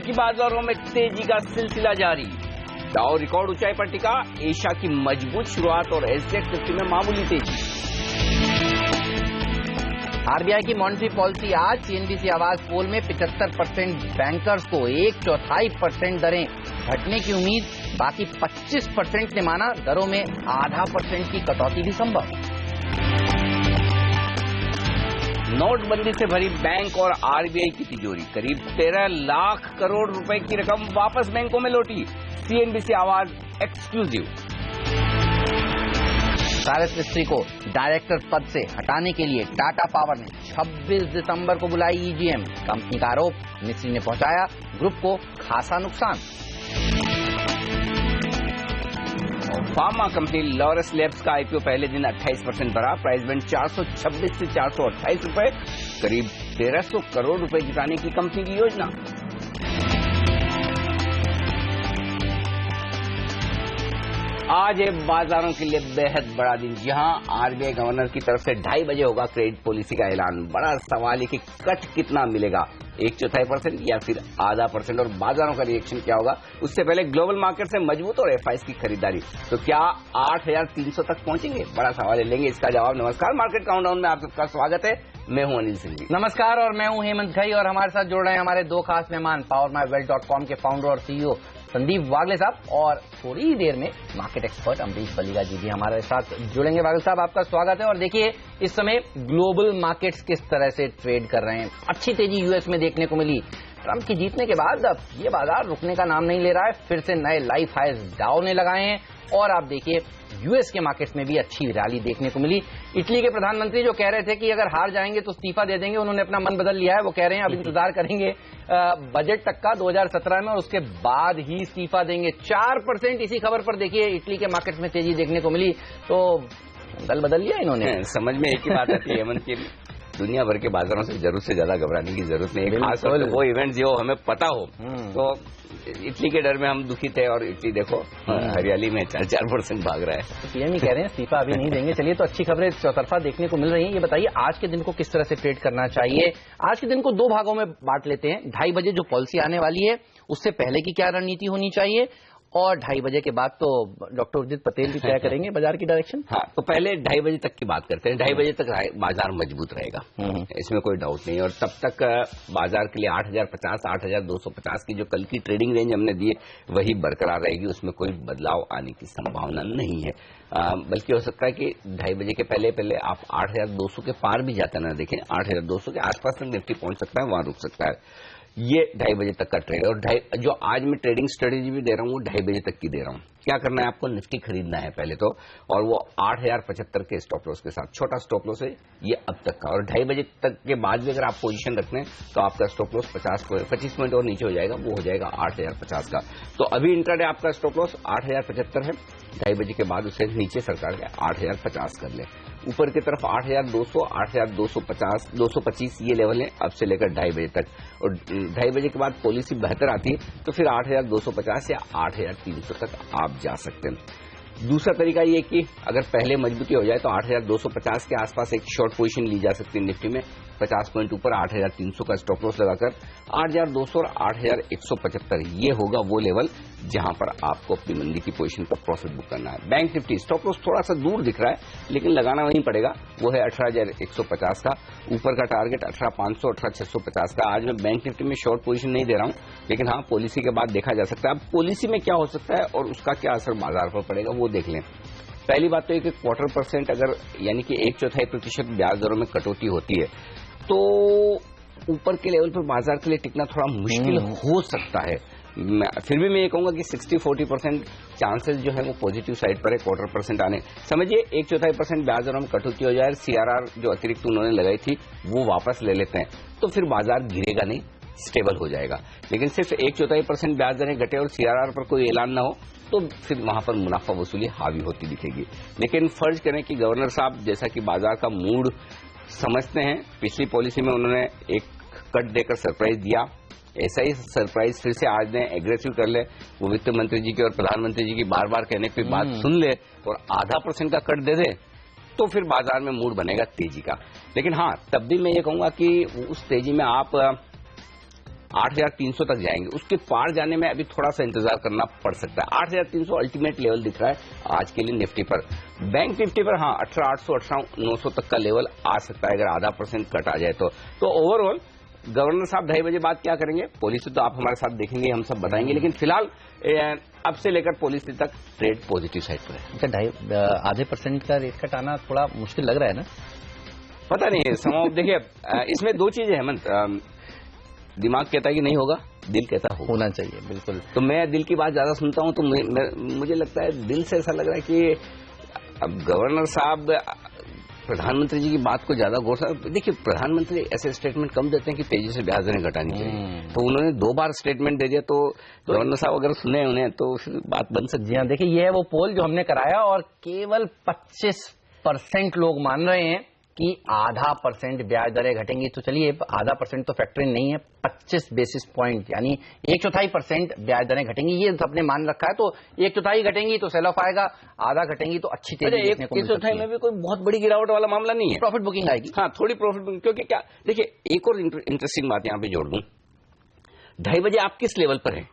अमेरिकी बाजारों में तेजी का सिलसिला जारी। डाउ रिकॉर्ड ऊंचाई पर टिका। एशिया की मजबूत शुरुआत और एसजेएक्स 50 में मामूली तेजी। आरबीआई की मॉनेटरी पॉलिसी आज। सीएनबीसी आवाज पोल में 75% बैंकर्स को 1/4% दरें घटने की उम्मीद। बाकी 25% ने माना दरों में 0.5% की कटौती भी संभव। नोटबंदी से भरी बैंक और आरबीआई की तिजोरी। करीब 13 लाख करोड़ रुपए की रकम वापस बैंकों में लौटी। सीएनबीसी आवाज एक्सक्लूसिव। साइरस मिस्त्री को डायरेक्टर पद से हटाने के लिए टाटा पावर ने 26 दिसंबर को बुलाई ईजीएम। कंपनी का आरोप, मिस्त्री ने पहुंचाया ग्रुप को खासा नुकसान। फार्मा कंपनी लॉरस लैब्स का आईपीओ पहले दिन 28% बढ़ा। प्राइस बैंड 426 से 428 रुपए। करीब 1300 करोड़ रुपए जुटाने की कंपनी की योजना। आज है बाजारों के लिए बेहद बड़ा दिन, जहां आरबीआई गवर्नर की तरफ से 2:30 बजे होगा क्रेडिट पॉलिसी का ऐलान। बड़ा सवाल है कि कट कितना मिलेगा, 1/4% या फिर 0.5%, और बाजारों का रिएक्शन क्या होगा। उससे पहले ग्लोबल मार्केट से मजबूत और एफआईएस की खरीदारी, तो क्या 8,300 तक पहुंचेंगे? बड़ा सवाल है, लेंगे इसका जवाब। नमस्कार, मार्केट काउंटडाउन में आप सबका स्वागत है। मैं हूं अनिल सिंह जी। नमस्कार, और मैं हूं हेमंत घई, और हमारे साथ जुड़ रहे हैं हमारे दो खास मेहमान, PowerMyWealth.com के फाउंडर और सीईओ संदीप वागले साहब, और थोड़ी ही देर में मार्केट एक्सपर्ट अमरीश बलिगा जी भी हमारे साथ जुड़ेंगे। वागले साहब, आपका स्वागत है। और देखिए, इस समय ग्लोबल मार्केट्स किस तरह से ट्रेड कर रहे हैं। अच्छी तेजी यूएस में देखने को मिली। ट्रंप की जीतने के बाद अब ये बाजार रुकने का नाम नहीं ले रहा है। फिर से नए लाइफ हाइज डाउ ने लगाए हैं, और आप देखिए यूएस के मार्केट्स में भी अच्छी रैली देखने को मिली। इटली के प्रधानमंत्री जो कह रहे थे कि अगर हार जाएंगे तो इस्तीफा दे देंगे, उन्होंने अपना मन बदल लिया है। वो कह रहे हैं अब इंतजार करेंगे बजट तक का 2017 में, और उसके बाद ही इस्तीफा देंगे। 4% इसी खबर पर देखिए इटली के मार्केट्स में तेजी देखने को मिली। तो दल बदल लिया इन्होंने। समझ में एक ही बात आती है हेमंत की, दुनिया भर के बाजारों से जरूरत से ज्यादा घबराने की जरूरत नहीं है। खास तौर पर वो इवेंट जो हमें पता हो। तो इटली के डर में हम दुखी थे, और इटली देखो हरियाली में 4% भाग रहा है। तो पीएम ही कह रहे हैं इस्तीफा अभी नहीं देंगे। चलिए, तो अच्छी खबरें चौतरफा देखने को मिल रही हैं। ये बताइए आज के दिन को किस तरह से ट्रेड करना चाहिए। आज के दिन को दो भागों में बांट लेते हैं। 2:30 बजे जो पॉलिसी आने वाली है, उससे पहले की क्या रणनीति होनी चाहिए, और 2:30 बजे के बाद तो डॉक्टर उर्जित पटेल भी तय करेंगे बाजार की डायरेक्शन। हाँ, तो पहले 2:30 बजे तक की बात करते हैं। 2:30 बजे तक बाजार मजबूत रहेगा, इसमें कोई डाउट नहीं। और तब तक बाजार के लिए 8,050, 8,250 की जो कल की ट्रेडिंग रेंज हमने दी है वही बरकरार रहेगी। उसमें कोई बदलाव आने की संभावना नहीं है। बल्कि हो सकता है कि 2:30 बजे के पहले पहले आप 8,200 के पार भी जाता ना देखें। 8,200 के आसपास तक निफ्टी पहुंच सकता है, वहां रुक सकता है। ये 2:30 बजे तक का ट्रेड है। और जो आज मैं ट्रेडिंग स्ट्रेटेजी भी दे रहा हूँ वो 2:30 बजे तक की दे रहा हूँ। क्या करना है आपको, निफ्टी खरीदना है पहले तो, और वो 8,075 के स्टॉप लॉस के साथ। छोटा स्टॉप लॉस है ये अब तक का। और 2:30 बजे तक के बाद भी अगर आप पोजीशन रखते हैं तो आपका स्टॉप लॉस 25 पॉइंट और नीचे हो जाएगा, वो हो जाएगा 8,050 का। तो अभी इंट्राडे आपका स्टॉप लॉस 8,075 है। 2:30 बजे के बाद उसे नीचे सरकार के 8,050 कर ले। ऊपर की तरफ 8,200, 8,250, 225 ये लेवल है अब से लेकर 2:30 बजे तक। और 2:30 बजे के बाद पॉलिसी बेहतर आती है तो फिर 8,250 या 8,300 तक आप जा सकते हैं। दूसरा तरीका ये कि अगर पहले मजबूती हो जाए तो 8,250 के आसपास एक शॉर्ट पोजीशन ली जा सकती है निफ्टी में। 50 पॉइंट ऊपर 8,300 का स्टॉप लॉस लगाकर 8,200 और 8,175 ये होगा वो लेवल जहां पर आपको अपनी मंदी की पोजीशन पर प्रॉफिट बुक करना है। बैंक निफ्टी स्टॉप लॉस थोड़ा सा दूर दिख रहा है, लेकिन लगाना वहीं पड़ेगा। वो है 18,150 का। ऊपर का टारगेट 18,500, 18,650 का। आज मैं बैंक निफ्टी में शॉर्ट पोजीशन नहीं दे रहा हूं, लेकिन हाँ, पॉलिसी के बाद देखा जा सकता है। अब पॉलिसी में क्या हो सकता है और उसका क्या असर बाजार पर पड़ेगा वो देख लें। पहली बात तो ये कि 1/4% अगर यानी कि 1/4% ब्याज दरों में कटौती होती है तो ऊपर के लेवल पर बाजार के लिए टिकना थोड़ा मुश्किल हो सकता है। फिर भी मैं ये कहूंगा कि 60-40% चांसेस जो है वो पॉजिटिव साइड पर है 1/4% आने। समझिए 1/4% ब्याज दरों में कटौती हो जाए, सीआरआर जो अतिरिक्त उन्होंने लगाई थी वो वापस ले लेते हैं, तो फिर बाजार गिरेगा नहीं, स्टेबल हो जाएगा। लेकिन सिर्फ 1/4% ब्याज दरें घटे और सीआरआर पर कोई ऐलान ना हो तो फिर वहां पर मुनाफा वसूली हावी होती दिखेगी। लेकिन फर्ज करें कि गवर्नर साहब जैसा कि बाजार का मूड समझते हैं, पिछली पॉलिसी में उन्होंने एक कट देकर सरप्राइज दिया, ऐसा ही सरप्राइज फिर से आज ने एग्रेसिव कर ले, वो वित्त मंत्री जी की और प्रधानमंत्री जी की बार बार कहने की बात सुन ले और 0.5% का कट दे दे, तो फिर बाजार में मूड बनेगा तेजी का। लेकिन हाँ, तब भी मैं ये कहूंगा कि उस तेजी में आप 8,300 तक जाएंगे। उसके पार जाने में अभी थोड़ा सा इंतजार करना पड़ सकता है। 8,300 अल्टीमेट लेवल दिख रहा है आज के लिए निफ्टी पर। बैंक निफ्टी पर हाँ 18,800 18,900 तक का लेवल आ सकता है अगर आधा % कट आ जाए तो ओवरऑल गवर्नर साहब 2:30 बजे बाद क्या करेंगे, पॉलिसी तो आप हमारे साथ देखेंगे, हम सब बताएंगे, लेकिन फिलहाल अब से लेकर पॉलिसी तक ट्रेड पॉजिटिव साइड पर है। अच्छा, आधे % का रेट कट आना थोड़ा मुश्किल लग रहा है ना? पता नहीं समाव देखिए इसमें दो चीजें हैं हेमंत, दिमाग कहता है कि नहीं होगा, दिल कहता है होना चाहिए। बिल्कुल। तो मैं दिल की बात ज्यादा सुनता हूं, तो मुझे लगता है दिल से ऐसा लग रहा है कि अब गवर्नर साहब प्रधानमंत्री जी की बात को ज्यादा गौर से देखिए। प्रधानमंत्री ऐसे स्टेटमेंट कम देते हैं कि तेजी से ब्याज दरें घटानी चाहिए, तो उन्होंने 2 बार स्टेटमेंट दे दिया, तो गवर्नर साहब अगर सुने उन्हें तो बात बन सकती है। हाँ, देखिए ये है वो पोल जो हमने कराया और केवल 25% लोग मान रहे हैं कि आधा % ब्याज दरें घटेंगी। तो चलिए आधा % तो फैक्टरिंग नहीं है, 25 बेसिस पॉइंट यानी 1/4% ब्याज दरें घटेंगी, ये सबने मान रखा है। तो 1/4 घटेंगी तो सेल ऑफ आएगा, आधा घटेंगी तो अच्छी तेजी देखने को मिल सकती है। 1/4 में भी कोई बहुत बड़ी गिरावट वाला मामला नहीं है, प्रॉफिट बुकिंग आएगी। हाँ थोड़ी प्रॉफिट बुकिंग, क्योंकि क्या देखिए एक और इंटरेस्टिंग बात यहाँ पे जोड़ दूं, 2:30 बजे आप किस लेवल पर हैं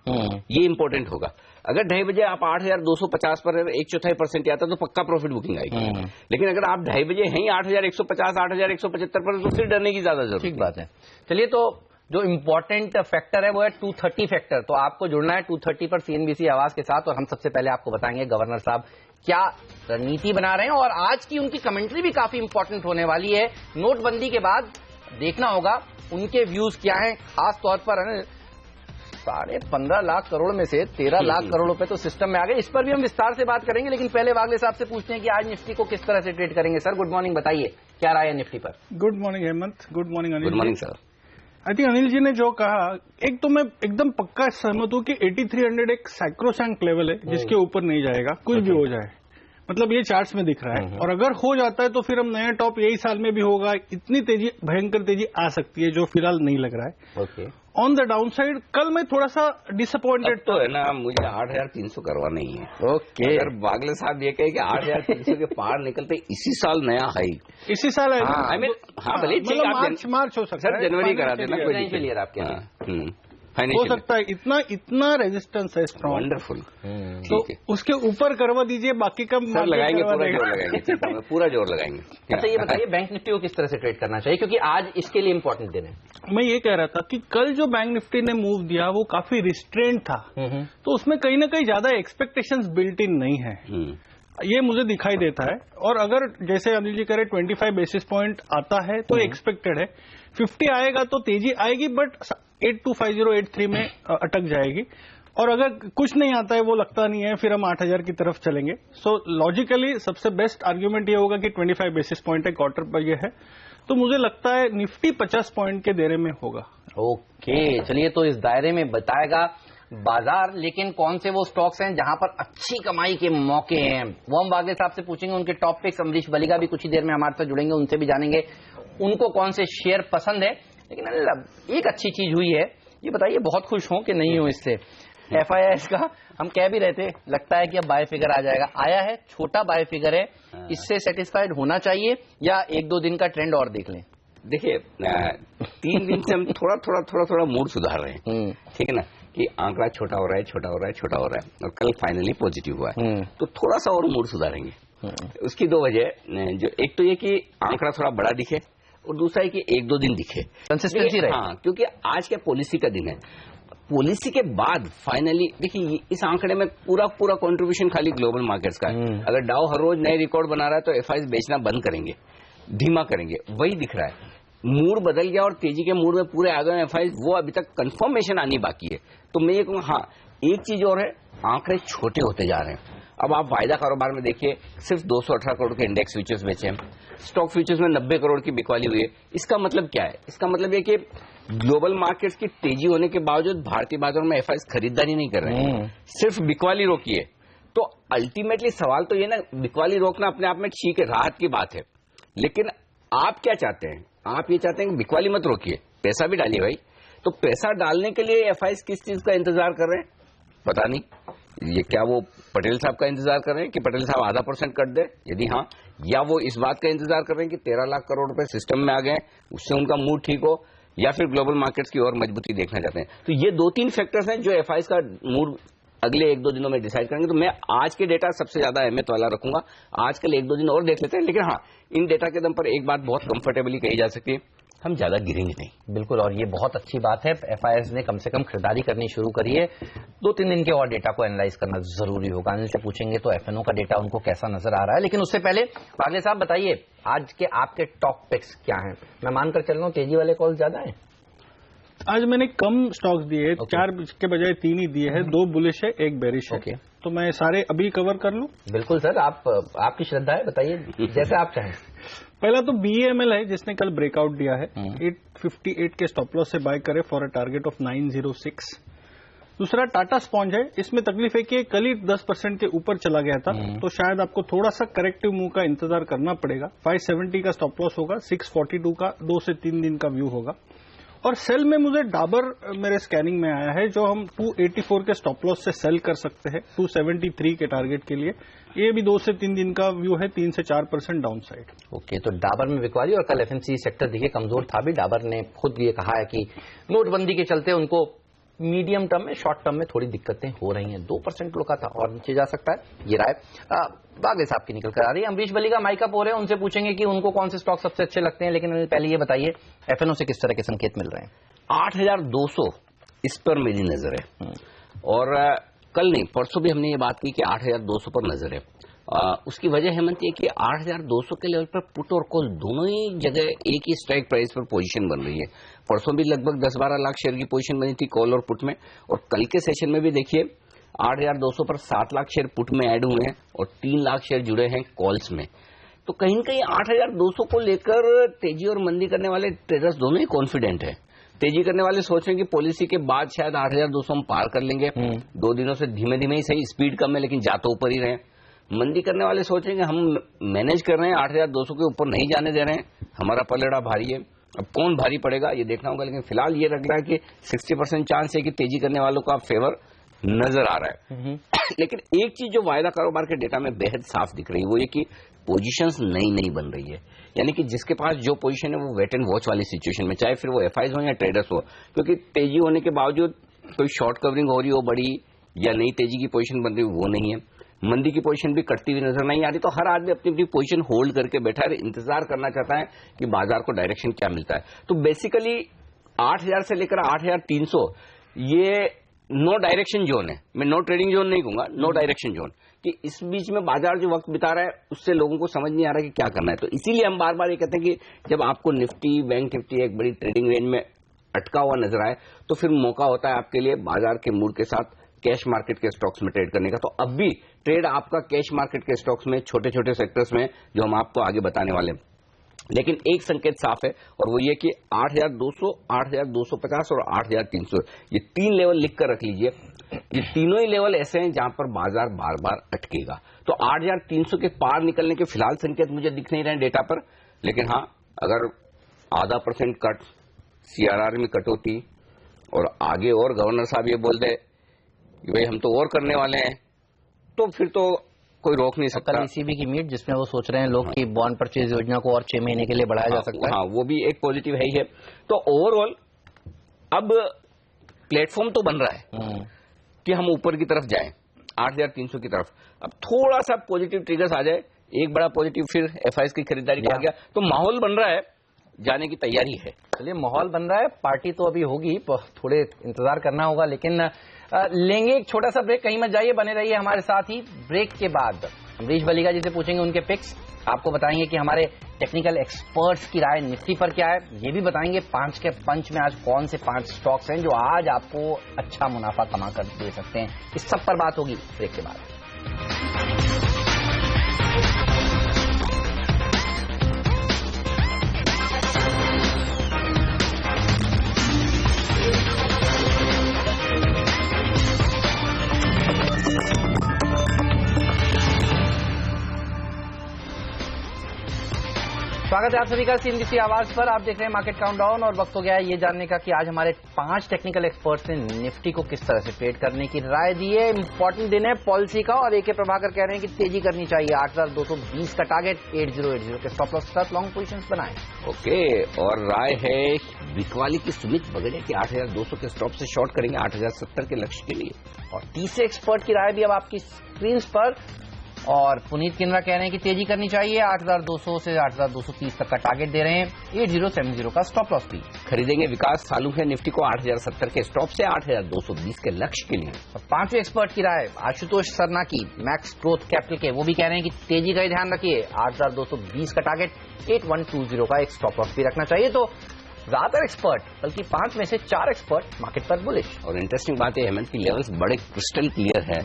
ये इंपॉर्टेंट होगा। अगर 2:30 बजे आप 8,250 पर 1/4% आता तो पक्का प्रॉफिट बुकिंग आएगी, लेकिन अगर आप 2:30 बजे हैं 8,150 8,175 पर तो फिर डरने की ज्यादा जरूरत। ठीक बात है। चलिए तो जो इम्पोर्टेंट फैक्टर है वो है 230 फैक्टर, तो आपको जुड़ना है 230 पर CNBC आवाज के साथ। और हम सबसे पहले आपको बताएंगे गवर्नर साहब क्या रणनीति बना रहे हैं, और आज की उनकी कमेंट्री भी काफी इंपॉर्टेंट होने वाली है। नोटबंदी के बाद देखना होगा उनके व्यूज क्या हैं, खास तौर पर 15.5 लाख करोड़ में से 13 लाख करोड़ रुपए तो सिस्टम में आ गए। इस पर भी हम विस्तार से बात करेंगे, लेकिन पहले वागले साहब से पूछते हैं कि आज निफ्टी को किस तरह से ट्रेड करेंगे। सर गुड मॉर्निंग, बताइए क्या राय है निफ्टी पर? Good morning Hemant, good morning Anil. Good morning sir. I think Anil ji ने जो कहा, एक तो मैं एकदम पक्का सहमत हूं कि 8300 एक सैक्रोसैंक लेवल है जिसके ऊपर नहीं जाएगा कुछ भी हो जाए, मतलब ये चार्ट्स में दिख रहा है। और अगर हो जाता है तो फिर हम नया टॉप यही साल में भी होगा। इतनी तेजी, भयंकर तेजी आ सकती है जो फिलहाल नहीं लग रहा है। Okay. On the down side कल मैं थोड़ा सा डिसअपॉइंटेड तो है ना, मुझे 8,300 करवाना ही है। ओके। अगर बागले साहब ये कहे कि 8,300 के पार निकलते इसी साल नया हाई, इसी साल है। हाँ भले मार्च हो सकता है, जनवरी करा देना, कोई क्लियर आपके यहाँ हो सकता है। इतना रेजिस्टेंस है स्ट्रॉन्ग, वंडरफुल। तो उसके ऊपर करवा दीजिए, बाकी का सर लगाएंगे, पूरा जोर लगाएंगे, पूरा जोर लगाएंगे। अच्छा ये बताइए बैंक निफ्टी को किस तरह से ट्रेड करना चाहिए, क्योंकि आज इसके लिए इंपॉर्टेंट दिन है। मैं ये कह रहा था कि कल जो बैंक निफ्टी ने मूव दिया वो काफी रिस्ट्रेंट था, तो उसमें कहीं ना कहीं ज्यादा एक्सपेक्टेशंस बिल्ट इन नहीं है, ये मुझे दिखाई देता है। और अगर जैसे अनिल जी कह रहे 25 बेसिस पॉइंट आता है तो एक्सपेक्टेड है, 50 आएगा तो तेजी आएगी, बट 825083 में अटक जाएगी। और अगर कुछ नहीं आता है, वो लगता नहीं है, फिर हम 8,000 की तरफ चलेंगे। सो लॉजिकली सबसे बेस्ट आर्ग्यूमेंट ये होगा कि 25 बेसिस पॉइंट है, क्वार्टर पर ये है, तो मुझे लगता है निफ्टी 50 पॉइंट के दायरे में होगा। ओके, चलिए तो इस दायरे में बताएगा बाजार, लेकिन कौन से वो स्टॉक्स हैं जहां पर अच्छी कमाई के मौके हैं वो हम बागले साहब से पूछेंगे। उनके टॉप पिक्स अमरीश बलिगा भी कुछ ही देर में हमारे साथ जुड़ेंगे, उनसे भी जानेंगे उनको कौन से शेयर पसंद है। लेकिन एक अच्छी चीज हुई है, ये बताइए बहुत खुश हो कि नहीं हो इससे? FIS का हम कह भी रहे थे, लगता है कि अब बाय फिगर आ जाएगा, आया है, छोटा बाय फिगर है, इससे सेटिस्फाइड होना चाहिए या 1-2 दिन का ट्रेंड और देख लें? देखिए 3 दिन से हम थोड़ा मूड सुधार रहे हैं, ठीक है ना, कि आंकड़ा छोटा हो रहा है, छोटा हो रहा है, छोटा हो रहा है, और कल फाइनली पॉजिटिव हुआ है, तो थोड़ा सा और मूड सुधारेंगे। उसकी 2 वजह, जो एक तो ये कि आंकड़ा थोड़ा बड़ा दिखे, और दूसरा है कि 1-2 दिन दिखे, कंसिस्टेंसी रहे। हाँ, क्योंकि आज क्या पॉलिसी का दिन है, पॉलिसी के बाद फाइनली देखिए इस आंकड़े में पूरा कंट्रीब्यूशन खाली ग्लोबल मार्केट्स का है। अगर डाउ हर रोज नए रिकॉर्ड बना रहा है तो FIs बेचना बंद करेंगे, धीमा करेंगे, वही दिख रहा है। मूड बदल गया और तेजी के मूड में पूरे आ गए FIs, वो अभी तक कंफर्मेशन आनी बाकी है। तो मैं ये कहूँगा, हाँ एक चीज और है, आंकड़े छोटे होते जा रहे हैं। अब आप वायदा कारोबार में देखिए, सिर्फ 218 करोड़ के इंडेक्स फ्यूचर्स बेचे हैं, स्टॉक फ्यूचर्स में 90 करोड़ की बिकवाली हुई है। इसका मतलब क्या है? इसका मतलब ये कि ग्लोबल मार्केट्स की तेजी होने के बावजूद भारतीय बाजारों में FIs खरीदारी नहीं कर रहे हैं, सिर्फ बिकवाली रोकी है। तो अल्टीमेटली सवाल तो ये ना, बिकवाली रोकना अपने आप में ठीक है, राहत की बात है, लेकिन आप क्या चाहते हैं? आप ये चाहते हैं कि बिकवाली मत रोकिए, पैसा भी डालिए भाई। तो पैसा डालने के लिए FIs किस चीज का इंतजार कर रहे हैं पता नहीं। ये क्या वो पटेल साहब का इंतजार कर रहे हैं कि पटेल साहब आधा % कट दे? यदि हाँ, या वो इस बात का इंतजार कर रहे हैं कि 13 लाख करोड़ रुपए सिस्टम में आ गए, उससे उनका मूड ठीक हो, या फिर ग्लोबल मार्केट्स की और मजबूती देखना चाहते हैं। तो ये 2-3 फैक्टर्स हैं जो एफआईज का मूड अगले 1-2 दिनों में डिसाइड करेंगे। तो मैं आज के डेटा सबसे ज्यादा अहमियत वाला रखूंगा। आजकल 1-2 दिन और देख लेते हैं, लेकिन हाँ, इन डेटा के दम पर एक बात बहुत कंफर्टेबली कही जा सकती है, हम ज्यादा गिरेंगे नहीं। बिल्कुल, और ये बहुत अच्छी बात है, एफआईएस ने कम से कम खरीदारी करनी शुरू करी है। 2-3 दिन के और डेटा को एनालाइज करना जरूरी होगा। अनिल से पूछेंगे तो एफएनओ का डेटा उनको कैसा नजर आ रहा है, लेकिन उससे पहले वागले साहब बताइए आज के आपके टॉप पिक्स क्या हैं? मैं मानकर चल रहा हूँ तेजी वाले कॉल ज्यादा है। आज मैंने कम स्टॉक्स दिए, 4 के बजाय 3 ही दिए हैं, 2 बुलिश है, 1 बेरिश है। तो मैं सारे अभी कवर कर लूं? बिल्कुल सर, आपकी श्रद्धा है, बताइए जैसे आप चाहें। पहला तो BEML है जिसने कल ब्रेकआउट दिया है, 858 के स्टॉप लॉस से बाय करे फॉर अ टारगेट ऑफ 906। दूसरा टाटा स्पॉन्ज है, इसमें तकलीफ है कि कल ही 10% के ऊपर चला गया था, तो शायद आपको थोड़ा सा करेक्टिव मूव का इंतजार करना पड़ेगा। 570 का स्टॉप लॉस होगा, 642 का 2 से 3 दिन का व्यू होगा। और सेल में मुझे डाबर मेरे स्कैनिंग में आया है, जो हम 284 के स्टॉप लॉस से सेल कर सकते हैं 273 के टारगेट के लिए। ये भी 2 से 3 दिन का व्यू है, 3 से 4% डाउन साइड। ओके, तो डाबर में बिकवाली। और कल एफएमसीजी सेक्टर देखिए कमजोर था भी, डाबर ने खुद ये कहा है कि नोटबंदी के चलते उनको मीडियम टर्म में, शॉर्ट टर्म में थोड़ी दिक्कतें हो रही हैं। 2% रुका था और नीचे जा सकता है, ये राय वागले साहब की निकल कर आ रही है। अमरीश बली का माइक अप हो रहे हैं, उनसे पूछेंगे कि उनको कौन से स्टॉक सबसे अच्छे लगते हैं, लेकिन पहले ये बताइए एफएनओ से किस तरह के संकेत मिल रहे हैं? 8,200 इस पर मेरी नजर है, और कल नहीं परसों भी हमने ये बात की कि 8,200 पर नजर है। उसकी वजह हेमंत ये कि 8,200 के लेवल पर पुट और कॉल दोनों ही जगह एक ही स्ट्राइक प्राइस पर पोजीशन बन रही है। परसों भी लगभग 10-12 लाख शेयर की पोजीशन बनी थी कॉल और पुट में, और कल के सेशन में भी देखिए 8,200 पर 7 लाख शेयर पुट में ऐड हुए हैं और 3 लाख शेयर जुड़े हैं कॉल्स में। तो कहीं न कहीं 8,200 को लेकर तेजी और मंदी करने वाले ट्रेडर्स दोनों ही कॉन्फिडेंट है। तेजी करने वाले सोच रहे हैं कि पॉलिसी के बाद शायद 8,200 हम पार कर लेंगे। 2 दिनों से धीमे धीमे ही सही, स्पीड कम है लेकिन जा तो ऊपर ही रहे। मंदी करने वाले सोच रहे हैं कि हम मैनेज कर रहे हैं, 8,200 के ऊपर नहीं जाने दे रहे हैं, हमारा पलड़ा भारी है। अब कौन भारी पड़ेगा ये देखना होगा, लेकिन फिलहाल ये लग रहा है कि 60% चांस है कि तेजी करने वालों का फेवर नजर आ रहा है। लेकिन एक चीज जो वायदा कारोबार के डेटा में बेहद साफ दिख रही है वो ये कि पोजीशंस नई बन रही है। यानी कि जिसके पास जो पोजीशन है वो वेट एंड वॉच वाली सिचुएशन में, चाहे फिर वो एफआईज हो या ट्रेडर्स हो, क्योंकि तेजी होने के बावजूद कोई शॉर्ट कवरिंग हो रही हो बड़ी या नई तेजी की पोजीशन बन रही हो वो नहीं है। मंदी की पोजीशन भी कटती हुई नजर नहीं आ रही, तो हर आदमी अपनी अपनी पोजीशन होल्ड करके बैठा है, इंतजार करना चाहता है कि बाजार को डायरेक्शन क्या मिलता है। तो बेसिकली 8,000 से लेकर 8,300 ये नो डायरेक्शन जोन है। मैं नो ट्रेडिंग जोन नहीं कहूंगा, नो डायरेक्शन जोन, कि इस बीच में बाजार जो वक्त बिता रहा है उससे लोगों को समझ नहीं आ रहा कि क्या करना है। तो इसीलिए हम बार बार ये कहते हैं कि जब आपको निफ्टी, बैंक निफ्टी एक बड़ी ट्रेडिंग रेंज में अटका हुआ नजर आए तो फिर मौका होता है आपके लिए बाजार के मूड के साथ कैश मार्केट के स्टॉक्स में ट्रेड करने का। तो अब भी ट्रेड आपका कैश मार्केट के स्टॉक्स में, छोटे छोटे सेक्टर्स में, जो हम आपको आगे बताने वाले हैं। लेकिन एक संकेत साफ है और वो ये कि 8,200, 8,250 और 8,300 ये 3 लेवल लिख कर रख लीजिए। ये तीनों ही लेवल ऐसे हैं जहां पर बाजार बार बार अटकेगा। तो 8,300 के पार निकलने के फिलहाल संकेत मुझे दिख नहीं रहे डेटा पर, लेकिन हाँ अगर 0.5% कट, CRR में कटौती और आगे और गवर्नर साहब ये बोल दे कि भाई हम तो और करने वाले हैं, तो फिर तो कोई रोक नहीं सकता। कल ECB की मीट जिसमें वो सोच रहे हैं लोग की बॉन्ड परचेज योजना को और 6 महीने के लिए बढ़ाया जा सकता है। हाँ, वो भी एक पॉजिटिव है ही है। तो ओवरऑल अब प्लेटफॉर्म तो बन रहा है कि हम ऊपर की तरफ जाएं, 8,300 की तरफ। अब थोड़ा सा पॉजिटिव ट्रिगर्स आ जाए, एक बड़ा पॉजिटिव फिर एफआईएस की खरीदारी का आ गया, तो माहौल बन रहा है, जाने की तैयारी है। चलिए, माहौल बन रहा है, पार्टी तो अभी होगी, थोड़े इंतजार करना होगा, लेकिन लेंगे एक छोटा सा ब्रेक। कहीं मत जाइए, बने रहिए हमारे साथ ही। ब्रेक के बाद अमरीश बलिगा जी से पूछेंगे उनके पिक्स, आपको बताएंगे कि हमारे टेक्निकल एक्सपर्ट्स की राय निफ्टी पर क्या है, ये भी बताएंगे 5 के पंच में आज कौन से 5 स्टॉक्स हैं जो आज आपको अच्छा मुनाफा कमा कर दे सकते हैं। इस सब पर बात होगी ब्रेक के बाद। स्वागत है आप सभी का CNBC आवाज पर। आप देख रहे हैं मार्केट काउंटडाउन और वक्त हो गया है ये जानने का कि आज हमारे 5 टेक्निकल एक्सपर्ट्स ने निफ्टी को किस तरह से ट्रेड करने की राय दी है। इंपॉर्टेंट दिन है पॉलिसी का और AK प्रभाकर कह रहे हैं कि तेजी करनी चाहिए। 8,220 का टारगेट, 8080 के स्टॉप लॉस के साथ लॉन्ग पोजीशंस बनाएं। ओके, और राय है बिकवाली की सुमित बगड़िया की 8,200 के स्टॉप से शॉर्ट करेंगे 8,070 के लक्ष्य के लिए। और तीसरे एक्सपर्ट की राय भी अब आपकी स्क्रीन पर, और पुनीत किन्नरा कह रहे हैं कि तेजी करनी चाहिए, 8,200 से 8,230 तक का टारगेट दे रहे हैं, 8070 का स्टॉप लॉस भी। खरीदेंगे विकास सालू है निफ्टी को 8,070 के स्टॉप से 8,220 के लक्ष्य के लिए। और पांचवें एक्सपर्ट की राय आशुतोष सरना की मैक्स ग्रोथ कैपिटल के, वो भी कह रहे हैं कि तेजी का ही ध्यान रखिए, 8,220 का टारगेट, 8120 का एक स्टॉप लॉस भी रखना चाहिए। तो ज्यादातर एक्सपर्ट, बल्कि 5 में से 4 एक्सपर्ट मार्केट पर बुलिश। और इंटरेस्टिंग बात है हेमंत की लेवल्स बड़े क्रिस्टल क्लियर है।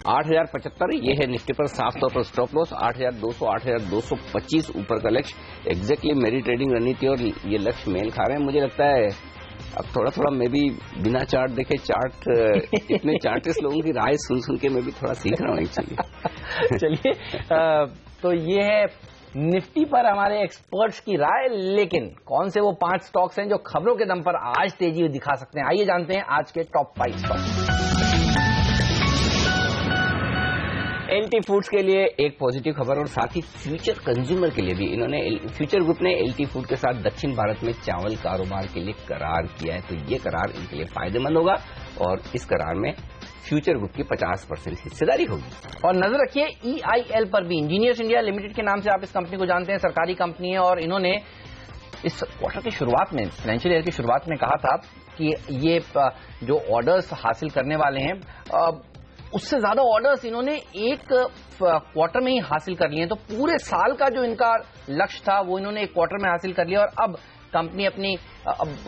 8,075 ये है निफ्टी पर साफ तौर पर स्टॉप लॉस, 8,200 8,225 ऊपर का लक्ष्य। एग्जैक्टली मेरी ट्रेडिंग रणनीति और ये लक्ष्य मेल खा रहे हैं। मुझे लगता है अब थोड़ा थोड़ा मैं भी बिना चार्ट देखे इतने चार्टिस्ट लोगों की राय सुन के मैं भी थोड़ा सीख रहा हूँ एक्चुअली। चलिए, तो ये है निफ्टी पर हमारे एक्सपर्ट्स की राय। लेकिन कौन से वो 5 स्टॉक्स हैं जो खबरों के दम पर आज तेजी दिखा सकते हैं, आइए जानते हैं आज के टॉप 5 स्टॉक्स। एलटी फूड्स के लिए एक पॉजिटिव खबर और साथ ही फ्यूचर कंज्यूमर के लिए भी इन्होंने फ्यूचर ग्रुप ने एलटी फूड के साथ दक्षिण भारत में चावल कारोबार के लिए करार किया है। तो ये करार इनके लिए फायदेमंद होगा और इस करार में फ्यूचर ग्रुप की 50% हिस्सेदारी होगी। और नजर रखिए EIL पर भी, इंजीनियर्स इंडिया लिमिटेड के नाम से आप इस कंपनी को जानते हैं, सरकारी कंपनी है, और इन्होंने इस क्वार्टर की शुरुआत में, फाइनेंशियल ईयर की शुरुआत में कहा था कि ये जो ऑर्डर्स हासिल करने वाले हैं उससे ज्यादा ऑर्डर्स इन्होंने एक क्वार्टर में ही हासिल कर लिए हैं। तो पूरे साल का जो इनका लक्ष्य था वो इन्होंने एक क्वार्टर में हासिल कर लिया, और अब कंपनी अपनी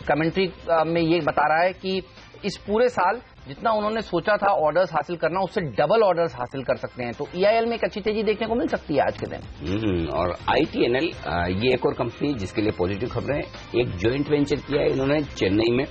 कमेंट्री में ये बता रहा है कि इस पूरे साल जितना उन्होंने सोचा था ऑर्डर्स हासिल करना, उससे डबल ऑर्डर्स हासिल कर सकते हैं। तो EIL में एक अच्छी तेजी देखने को मिल सकती है आज के दिन। और ITNL ये एक और कंपनी जिसके लिए पॉजिटिव खबरें, एक ज्वाइंट वेंचर किया है इन्होंने चेन्नई में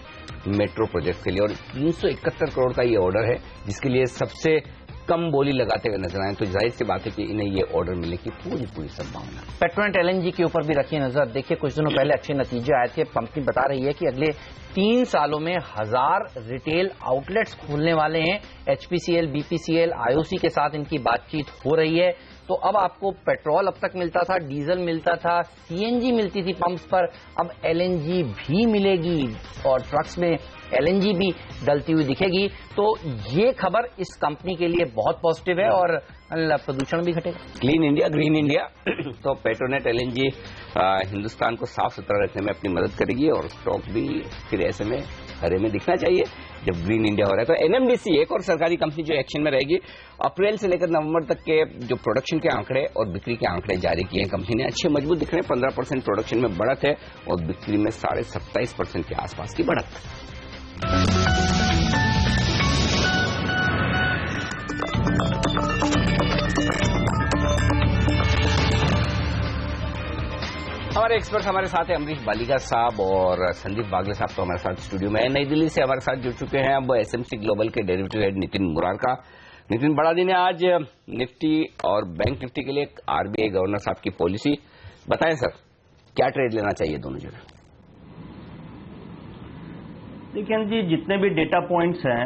मेट्रो प्रोजेक्ट के लिए, और 371 करोड़ का ये ऑर्डर है जिसके लिए सबसे कम बोली लगाते हुए नजर आए। तो जाहिर सी बात है कि इन्हें ये ऑर्डर मिलने की पूरी संभावना। पेट्रोनेट LNG के ऊपर भी रखिए नजर। देखिए, कुछ दिनों पहले अच्छे नतीजे आए थे। कंपनी बता रही है कि अगले 3 सालों में 1000 रिटेल आउटलेट्स खोलने वाले हैं। HPCL, BPCL, IOC के साथ इनकी बातचीत हो रही है। तो अब आपको पेट्रोल अब तक मिलता था, डीजल मिलता था, CNG मिलती थी पंप्स पर, अब LNG भी मिलेगी और ट्रक्स में LNG भी डलती हुई दिखेगी। तो ये खबर इस कंपनी के लिए बहुत पॉजिटिव है और प्रदूषण भी घटेगा। Clean India, green India. तो पेट्रोनेट LNG हिंदुस्तान को साफ सुथरा रखने में अपनी मदद करेगी और स्टॉक भी फिर ऐसे में हरे में दिखना चाहिए जब ग्रीन इंडिया हो रहा है। तो NMDC एक और सरकारी कंपनी जो एक्शन में रहेगी। अप्रैल से लेकर नवंबर तक के जो प्रोडक्शन के आंकड़े और बिक्री के आंकड़े जारी किए हैं कंपनी ने, अच्छे मजबूत दिख रहे हैं। 15% प्रोडक्शन में बढ़त है और बिक्री में 27.5% के आसपास की बढ़त। हमारे एक्सपर्ट हमारे साथ है अमरीश बालिगा साहब और संदीप वागले साहब तो हमारे साथ स्टूडियो में है। नई दिल्ली से हमारे साथ जुड़ चुके हैं अब SMC ग्लोबल के डेरिवेटिव हेड नितिन मुरारका। नितिन, बड़ा दिन है आज निफ्टी और बैंक निफ्टी के लिए। RBI गवर्नर साहब की पॉलिसी बताएं सर, क्या ट्रेड लेना चाहिए दोनों जगह? देखिए जी, जितने भी डेटा पॉइंट्स हैं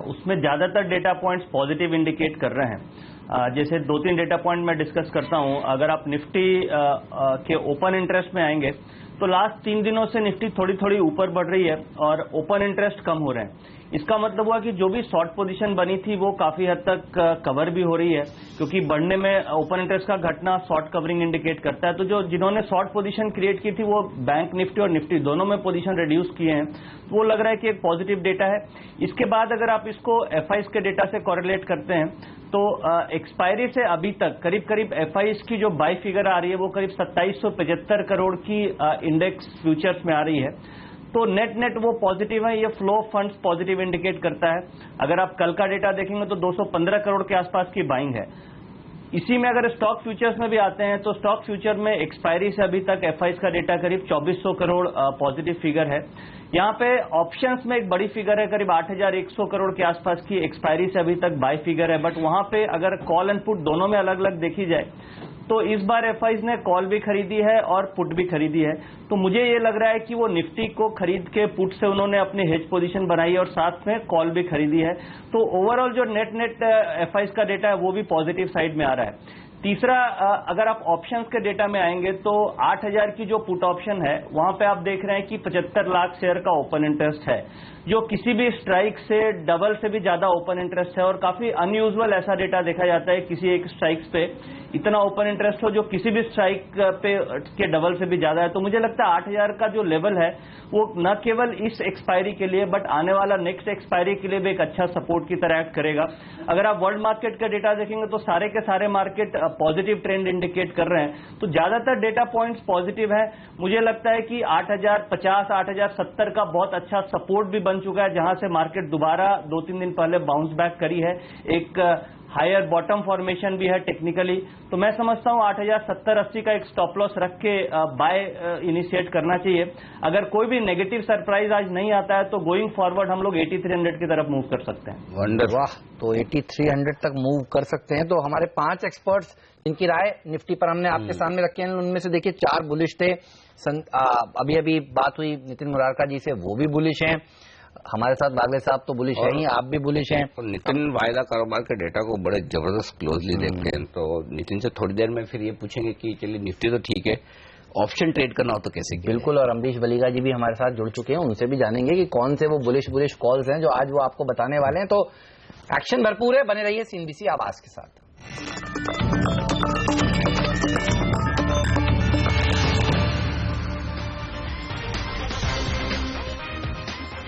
उसमें ज्यादातर डेटा पॉइंट्स पॉजिटिव इंडिकेट कर रहे हैं। जैसे 2-3 डेटा पॉइंट मैं डिस्कस करता हूं। अगर आप निफ्टी के ओपन इंटरेस्ट में आएंगे तो लास्ट 3 दिनों से निफ्टी थोड़ी ऊपर बढ़ रही है और ओपन इंटरेस्ट कम हो रहे हैं। इसका मतलब हुआ कि जो भी शॉर्ट पोजीशन बनी थी वो काफी हद तक कवर भी हो रही है, क्योंकि बढ़ने में ओपन इंटरेस्ट का घटना शॉर्ट कवरिंग इंडिकेट करता है। तो जो जिन्होंने शॉर्ट पोजीशन क्रिएट की थी वो बैंक निफ्टी और निफ्टी दोनों में पोजीशन रिड्यूस किए हैं, तो वो लग रहा है कि एक पॉजिटिव डेटा है। इसके बाद अगर आप इसको FIs के डेटा से कॉरिलेट करते हैं तो एक्सपायरी से अभी तक करीब FIs की जो बाई फिगर आ रही है वो करीब 2775 करोड़ की इंडेक्स फ्यूचर्स में आ रही है। तो नेट वो पॉजिटिव है। ये flow of funds positive indicate करता है। अगर आप कल का डेटा देखेंगे तो 215 करोड़ के आसपास की बाइंग है। इसी में अगर स्टॉक फ्यूचर्स में भी आते हैं तो स्टॉक फ्यूचर में एक्सपायरी से अभी तक FIs का डेटा करीब 2400 करोड़ पॉजिटिव फिगर है। यहाँ पे ऑप्शंस में एक बड़ी फिगर है, करीब 8100 करोड़ के आसपास की एक्सपायरी से अभी तक बाय फिगर है। बट वहां पे अगर कॉल एंड पुट दोनों में अलग अलग देखी जाए तो इस बार FIs ने कॉल भी खरीदी है और पुट भी खरीदी है। तो मुझे ये लग रहा है कि वो निफ्टी को खरीद के पुट से उन्होंने अपनी हेज पोजीशन बनाई है और साथ में कॉल भी खरीदी है। तो ओवरऑल जो नेट FIs का डेटा है वो भी पॉजिटिव साइड में आ रहा है। तीसरा, अगर आप ऑप्शंस के डेटा में आएंगे तो 8000 की जो पुट ऑप्शन है वहां पे आप देख रहे हैं कि 75 लाख शेयर का ओपन इंटरेस्ट है, जो किसी भी स्ट्राइक से डबल से भी ज्यादा ओपन इंटरेस्ट है। और काफी अनयूजुअल ऐसा डेटा देखा जाता है किसी एक स्ट्राइक पे इतना ओपन इंटरेस्ट हो जो किसी भी स्ट्राइक पे के डबल से भी ज्यादा है। तो मुझे लगता है 8000 का जो लेवल है वो न केवल इस एक्सपायरी के लिए बट आने वाला नेक्स्ट एक्सपायरी के लिए भी एक अच्छा सपोर्ट की तरह एक्ट करेगा। अगर आप वर्ल्ड मार्केट का डेटा देखेंगे तो सारे के सारे मार्केट पॉजिटिव ट्रेंड इंडिकेट कर रहे हैं, तो ज्यादातर डेटा पॉइंट्स पॉजिटिव है। मुझे लगता है कि 8050, 8070 का बहुत अच्छा सपोर्ट भी बन चुका है, जहां से मार्केट दोबारा 2-3 दिन पहले बाउंस बैक करी है। एक हायर बॉटम फॉर्मेशन भी है टेक्निकली, तो मैं समझता हूं 8070-80 का एक स्टॉप लॉस रख के बाय इनिशिएट करना चाहिए। अगर कोई भी नेगेटिव सरप्राइज आज नहीं आता है तो गोइंग फॉरवर्ड हम लोग 8300 की तरफ मूव कर सकते हैं। वंडर, वाह, तो 8300 तक मूव कर सकते हैं। तो हमारे 5 एक्सपर्ट्स जिनकी राय निफ्टी पर हमने आपके सामने रखी है, उनमें से देखिए 4 बुलिश थे। अभी अभी बात हुई नितिन मुरारका जी से, वो भी बुलिश हैं। हमारे साथ वागले साहब तो बुलिश है ही, आप भी बुलिश हैं। तो नितिन वायदा कारोबार के डेटा को बड़े जबरदस्त क्लोजली देखते हैं, तो नितिन से थोड़ी देर में फिर ये पूछेंगे कि चलिए निफ्टी तो ठीक है, ऑप्शन ट्रेड करना हो तो कैसे किया? बिल्कुल, और अमरीश बलिगा जी भी हमारे साथ जुड़ चुके हैं, उनसे भी जानेंगे कि कौन से वो बुलिश कॉल्स हैं जो आज वो आपको बताने वाले हैं। तो एक्शन भरपूर है, बने रहिए सीएनबीसी आवाज के साथ।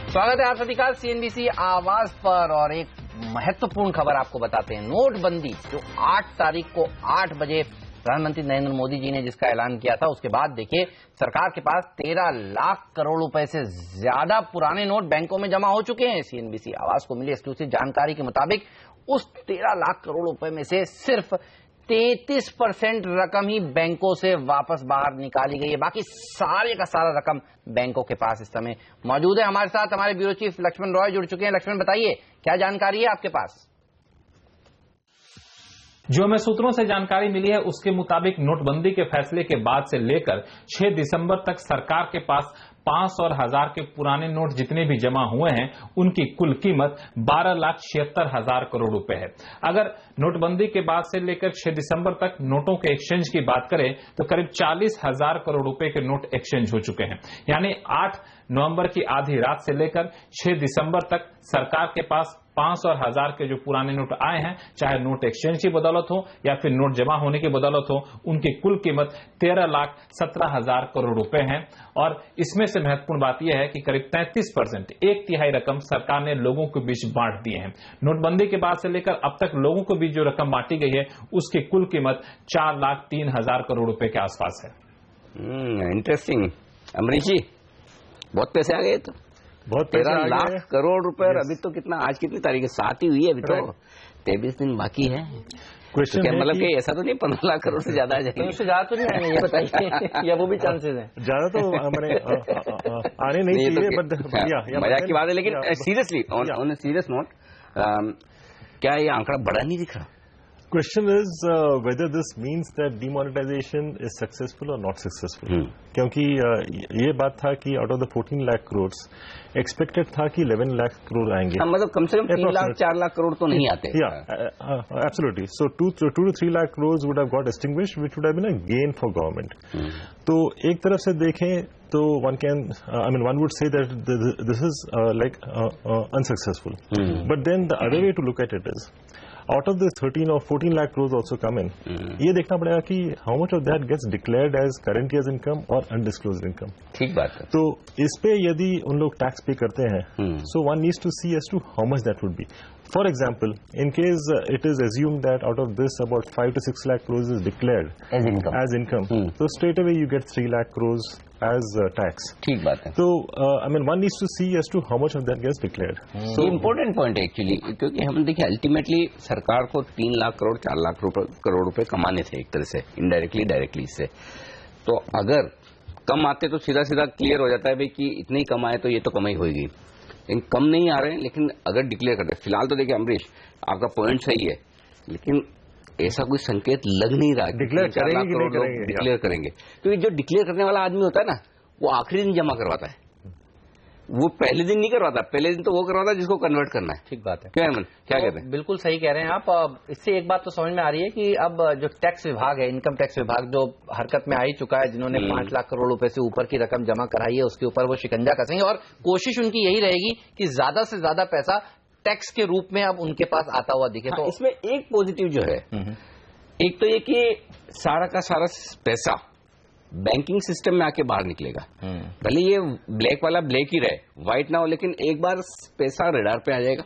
स्वागत है आप सभी का सीएनबीसी आवाज पर, और एक महत्वपूर्ण खबर आपको बताते हैं। नोटबंदी जो 8 तारीख को 8 बजे प्रधानमंत्री नरेंद्र मोदी जी ने जिसका ऐलान किया था, उसके बाद देखिए सरकार के पास 13 लाख करोड़ रुपए से ज्यादा पुराने नोट बैंकों में जमा हो चुके हैं। सीएनबीसी आवाज को मिली एक्सक्लूसिव जानकारी के मुताबिक उस 13 लाख करोड़ रुपए में से सिर्फ 33% रकम ही बैंकों से वापस बाहर निकाली गई है। बाकी सारे का सारा रकम बैंकों के पास इस समय मौजूद है। हमारे साथ हमारे ब्यूरो चीफ लक्ष्मण रॉय जुड़ चुके हैं। लक्ष्मण, बताइए क्या जानकारी है आपके पास? जो हमें सूत्रों से जानकारी मिली है उसके मुताबिक नोटबंदी के फैसले के बाद से लेकर 6 दिसंबर तक सरकार के पास 500 और 1000 के पुराने नोट जितने भी जमा हुए हैं उनकी कुल कीमत 12,76,000 करोड़ रुपए है। अगर नोटबंदी के बाद से लेकर 6 दिसंबर तक नोटों के एक्सचेंज की बात करें तो करीब 40,000 करोड़ रुपए के नोट एक्सचेंज हो चुके हैं। यानी 8 नवंबर की आधी रात से लेकर 6 दिसंबर तक सरकार के पास 500 और 1000 के जो पुराने नोट आए हैं, चाहे नोट एक्सचेंज की बदौलत हो या फिर नोट जमा होने की बदौलत हो, उनकी कुल कीमत 13,17,000 करोड़ रुपए है। और इसमें से महत्वपूर्ण बात यह है कि करीब 33%, 1/3 रकम सरकार ने लोगों के बीच बांट दिए हैं। नोटबंदी के बाद से लेकर अब तक लोगों को बीच जो रकम बांटी गई है उसकी कुल कीमत 4,03,000 करोड़ रुपए के आसपास है। इंटरेस्टिंग। अमरीश जी, बहुत पैसे आ गए, तो बहुत 13 लाख करोड़ रुपए। और अभी तो कितना, आज कितनी तारीख है? 7 ही हुई है, अभी तो 23 दिन बाकी है। क्वेश्चन तो मतलब कि ऐसा तो नहीं 15 लाख करोड़ से ज्यादा आ जाएंगे? उससे ज्यादा तो नहीं आएंगे, ये बताइए, या वो भी चांसेस हैं? ज्यादा तो मैंने आने नहीं चाहिए, बट मजाक की बात है। लेकिन seriously, on a serious note, क्या ये आंकड़ा बड़ा नहीं दिख रहा? Question is whether this means that demonetization is successful or not successful. क्योंकि ये बात था कि out of the 14 lakh crores expected था कि 11 lakh crore आएंगे। मतलब कम से कम 3 लाख 4 लाख करोड़ तो नहीं आते। Absolutely. So 2 to 3 lakh crores would have got extinguished, which would have been a gain for government. तो एक तरफ से देखें तो one would say that this is unsuccessful. But then the other way to look at it is, out of this 13 or 14 lakh crores also come in, ये देखना पड़ेगा कि how much of that gets declared as current year's income or undisclosed income. ठीक बात है। तो इस पे यदि उन लोग टैक्स पे करते हैं, so one needs to see as to how much that would be. For example, in case it is assumed that out of this about 5 to 6 lakh crores is declared as income, so straight away you get 3 lakh crores as tax. ठीक बात है। तो one needs to see as to how much of that gets declared. So important point है actually, क्योंकि हम देखिए ultimately सरकार को 3 लाख करोड़ 4 लाख करोड़ रुपए कमाने थे एक तरह से, इनडायरेक्टली डायरेक्टली इससे। तो अगर कम आते तो सीधा सीधा क्लियर हो जाता है भाई कि इतने ही कमाए तो ये तो कमाई होगी, लेकिन कम नहीं आ रहे हैं। लेकिन अगर डिक्लेयर करते, फिलहाल तो देखिए अमरीश आपका पॉइंट सही है, लेकिन ऐसा कोई संकेत लग नहीं रहा डिक्लेयर करेंगे कि नहीं करेंगे। डिक्लेयर करेंगे, क्योंकि जो डिक्लेयर करने वाला आदमी होता है ना, वो आखिरी दिन जमा करवाता है। वो पहले दिन नहीं करवाता, पहले दिन तो वो करवाता जिसको कन्वर्ट करना है। ठीक बात है। क्या है क्या कहते हैं? बिल्कुल सही कह रहे हैं आप। इससे एक बात तो समझ में आ रही है कि अब जो टैक्स विभाग है, इनकम टैक्स विभाग, जो हरकत में आ ही चुका है, जिन्होंने 5 लाख करोड़ रुपए से ऊपर की रकम जमा कराई है, उसके ऊपर वो शिकंजा कसेंगे और कोशिश उनकी यही रहेगी कि ज्यादा से ज्यादा पैसा टैक्स के रूप में अब उनके पास आता हुआ दिखे। तो इसमें एक पॉजिटिव जो है, एक तो ये कि सारा का सारा पैसा बैंकिंग सिस्टम में आके बाहर निकलेगा। भले ये ब्लैक वाला ब्लैक ही रहे, व्हाइट ना हो, लेकिन एक बार पैसा रडार पे आ जाएगा।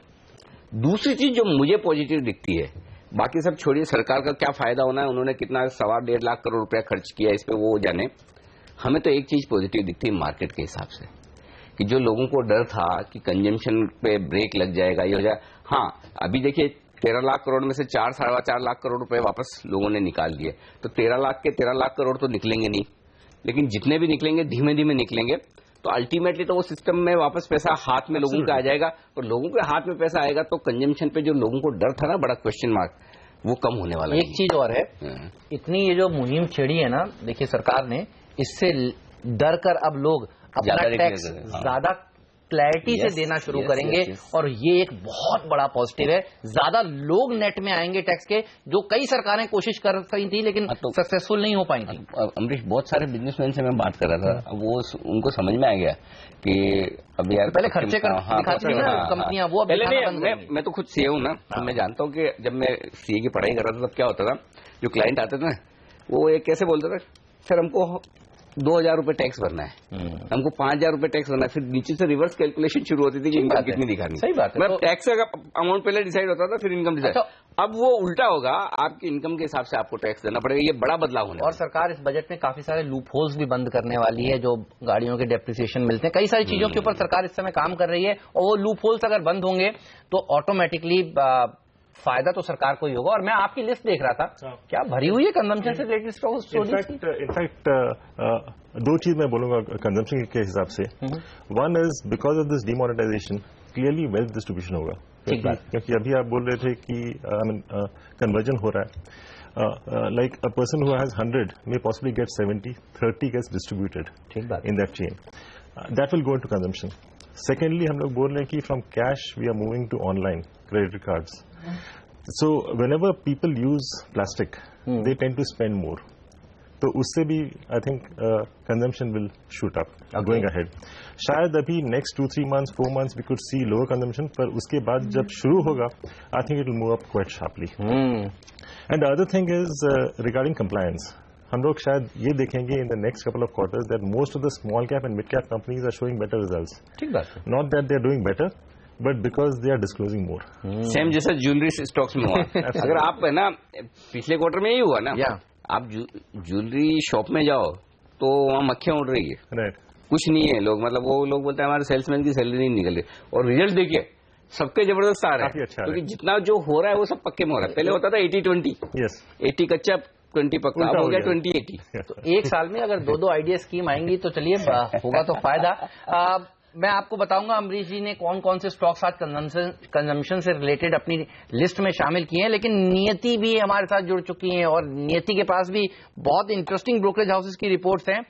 दूसरी चीज जो मुझे पॉजिटिव दिखती है, बाकी सब छोड़िए, सरकार का क्या फायदा होना है, उन्होंने कितना 1.25 लाख करोड़ रुपया खर्च किया इस पे, वो जाने। हमें तो एक चीज पॉजिटिव दिखती है मार्केट के हिसाब से, कि जो लोगों को डर था कि कंजम्पशन पे ब्रेक लग जाएगा, ये हो जाए। हाँ, अभी देखिए 13 लाख करोड़ में से 4-4.25 लाख करोड़ रुपए वापस लोगों ने निकाल दिए, तो 13 लाख करोड़ तो निकलेंगे नहीं, लेकिन जितने भी निकलेंगे धीमे धीमे निकलेंगे। तो अल्टीमेटली तो वो सिस्टम में वापस पैसा हाथ में लोगों का आ जाएगा, और लोगों के हाथ में पैसा आएगा तो कंजम्पशन पे जो लोगों को डर था ना, बड़ा क्वेश्चन मार्क, वो कम होने वाला है। एक चीज और है, इतनी ये जो मुहिम छेड़ी है ना, देखिए सरकार ने, इससे डर कर अब लोग अपना टैक्स ज्यादा क्लैरिटी से देना शुरू करेंगे। और ये एक बहुत बड़ा पॉजिटिव है, ज्यादा लोग नेट में आएंगे टैक्स के, जो कई सरकारें कोशिश कर रही थी लेकिन सक्सेसफुल नहीं हो पाई थी। अमरीश, बहुत सारे बिजनेसमैन से मैं बात कर रहा था, वो उनको समझ में आ गया कि अब यार पहले खर्चे कर दिखाती थी ना कंपनियां, वो पहले नहीं। मैं तो खुद सीए हूं ना, मैं जानता हूं कि जब मैं सीए की पढ़ाई कर रहा था तब क्या होता था, जो क्लाइंट आते थे ना, वो एक कैसे बोलते थे, सर हमको 2,000 रुपए टैक्स भरना है, हमको 5,000 रुपए टैक्स भरना है। फिर नीचे से रिवर्स कैलकुलेशन शुरू होती थी कि इनकम कितनी दिखानी। सही बात है। मतलब टैक्स का अमाउंट पहले डिसाइड होता था, फिर इनकम डिसाइड। अब वो उल्टा होगा, आपकी इनकम के हिसाब से आपको टैक्स देना पड़ेगा। ये बड़ा बदलाव होने और सरकार इस बजट में काफी सारे लूप होल्स भी बंद करने वाली है, जो गाड़ियों के डेप्रिसिएशन मिलते हैं, कई सारी चीजों के ऊपर सरकार इस समय काम कर रही है। और वो लूप होल्स अगर बंद होंगे तो ऑटोमेटिकली फायदा तो सरकार को ही होगा। और मैं आपकी लिस्ट देख रहा था, क्या भरी हुई है कंजम्पशन से रिलेटेड स्टॉक्स? इनफैक्ट दो चीज मैं बोलूंगा कंजम्पशन के हिसाब से। One is because of this demonetisation clearly wealth distribution होगा, क्योंकि अभी आप बोल रहे थे कि कन्वर्जन हो रहा है, like a person who has 100 may possibly get 70, 30 gets distributed in that chain, that will go into consumption. Secondly हम लोग बोल रहे हैं कि from cash we are moving to online credit cards, so whenever people use plastic they tend to spend more, तो उससे भी I think consumption will shoot up going ahead. शायद अभी next 2-3 months 4 months we could see lower consumption, पर उसके बाद जब शुरू होगा I think it will move up quite sharply. And the other thing is regarding compliance, हम लोग शायद ये देखेंगे in the next couple of quarters that most of the small cap and mid cap companies are showing better results. ठीक बात है, not that they are doing better, but because they are disclosing more. Same जैसा jewellery stocks में हुआ। अगर आप है ना, पिछले क्वार्टर में यही हुआ ना, आप ज्वेलरी शॉप में जाओ तो वहाँ मक्खियां उड़ रही है, राइट, कुछ नहीं है। लोग मतलब वो लोग बोलते हैं हमारे सेल्समैन की सैलरी नहीं निकल रही, और रिजल्ट देखिए सबके जबरदस्त आ रहे हैं, क्योंकि जितना जो हो रहा है वो सब पक्के में हो रहा है। पहले होता था 80-20, 80 कच्चा 20 पक्का, अब हो गया 20-80। तो एक साल में अगर 2-2 आइडिया स्कीम आएंगी तो चलिए होगा तो फायदा। मैं आपको बताऊंगा अमरीश जी ने कौन कौन से स्टॉक्स आज कंजम्पशन से रिलेटेड अपनी लिस्ट में शामिल किए हैं, लेकिन नियति भी हमारे साथ जुड़ चुकी हैं, और नियति के पास भी बहुत इंटरेस्टिंग ब्रोकरेज हाउसेस की रिपोर्ट्स हैं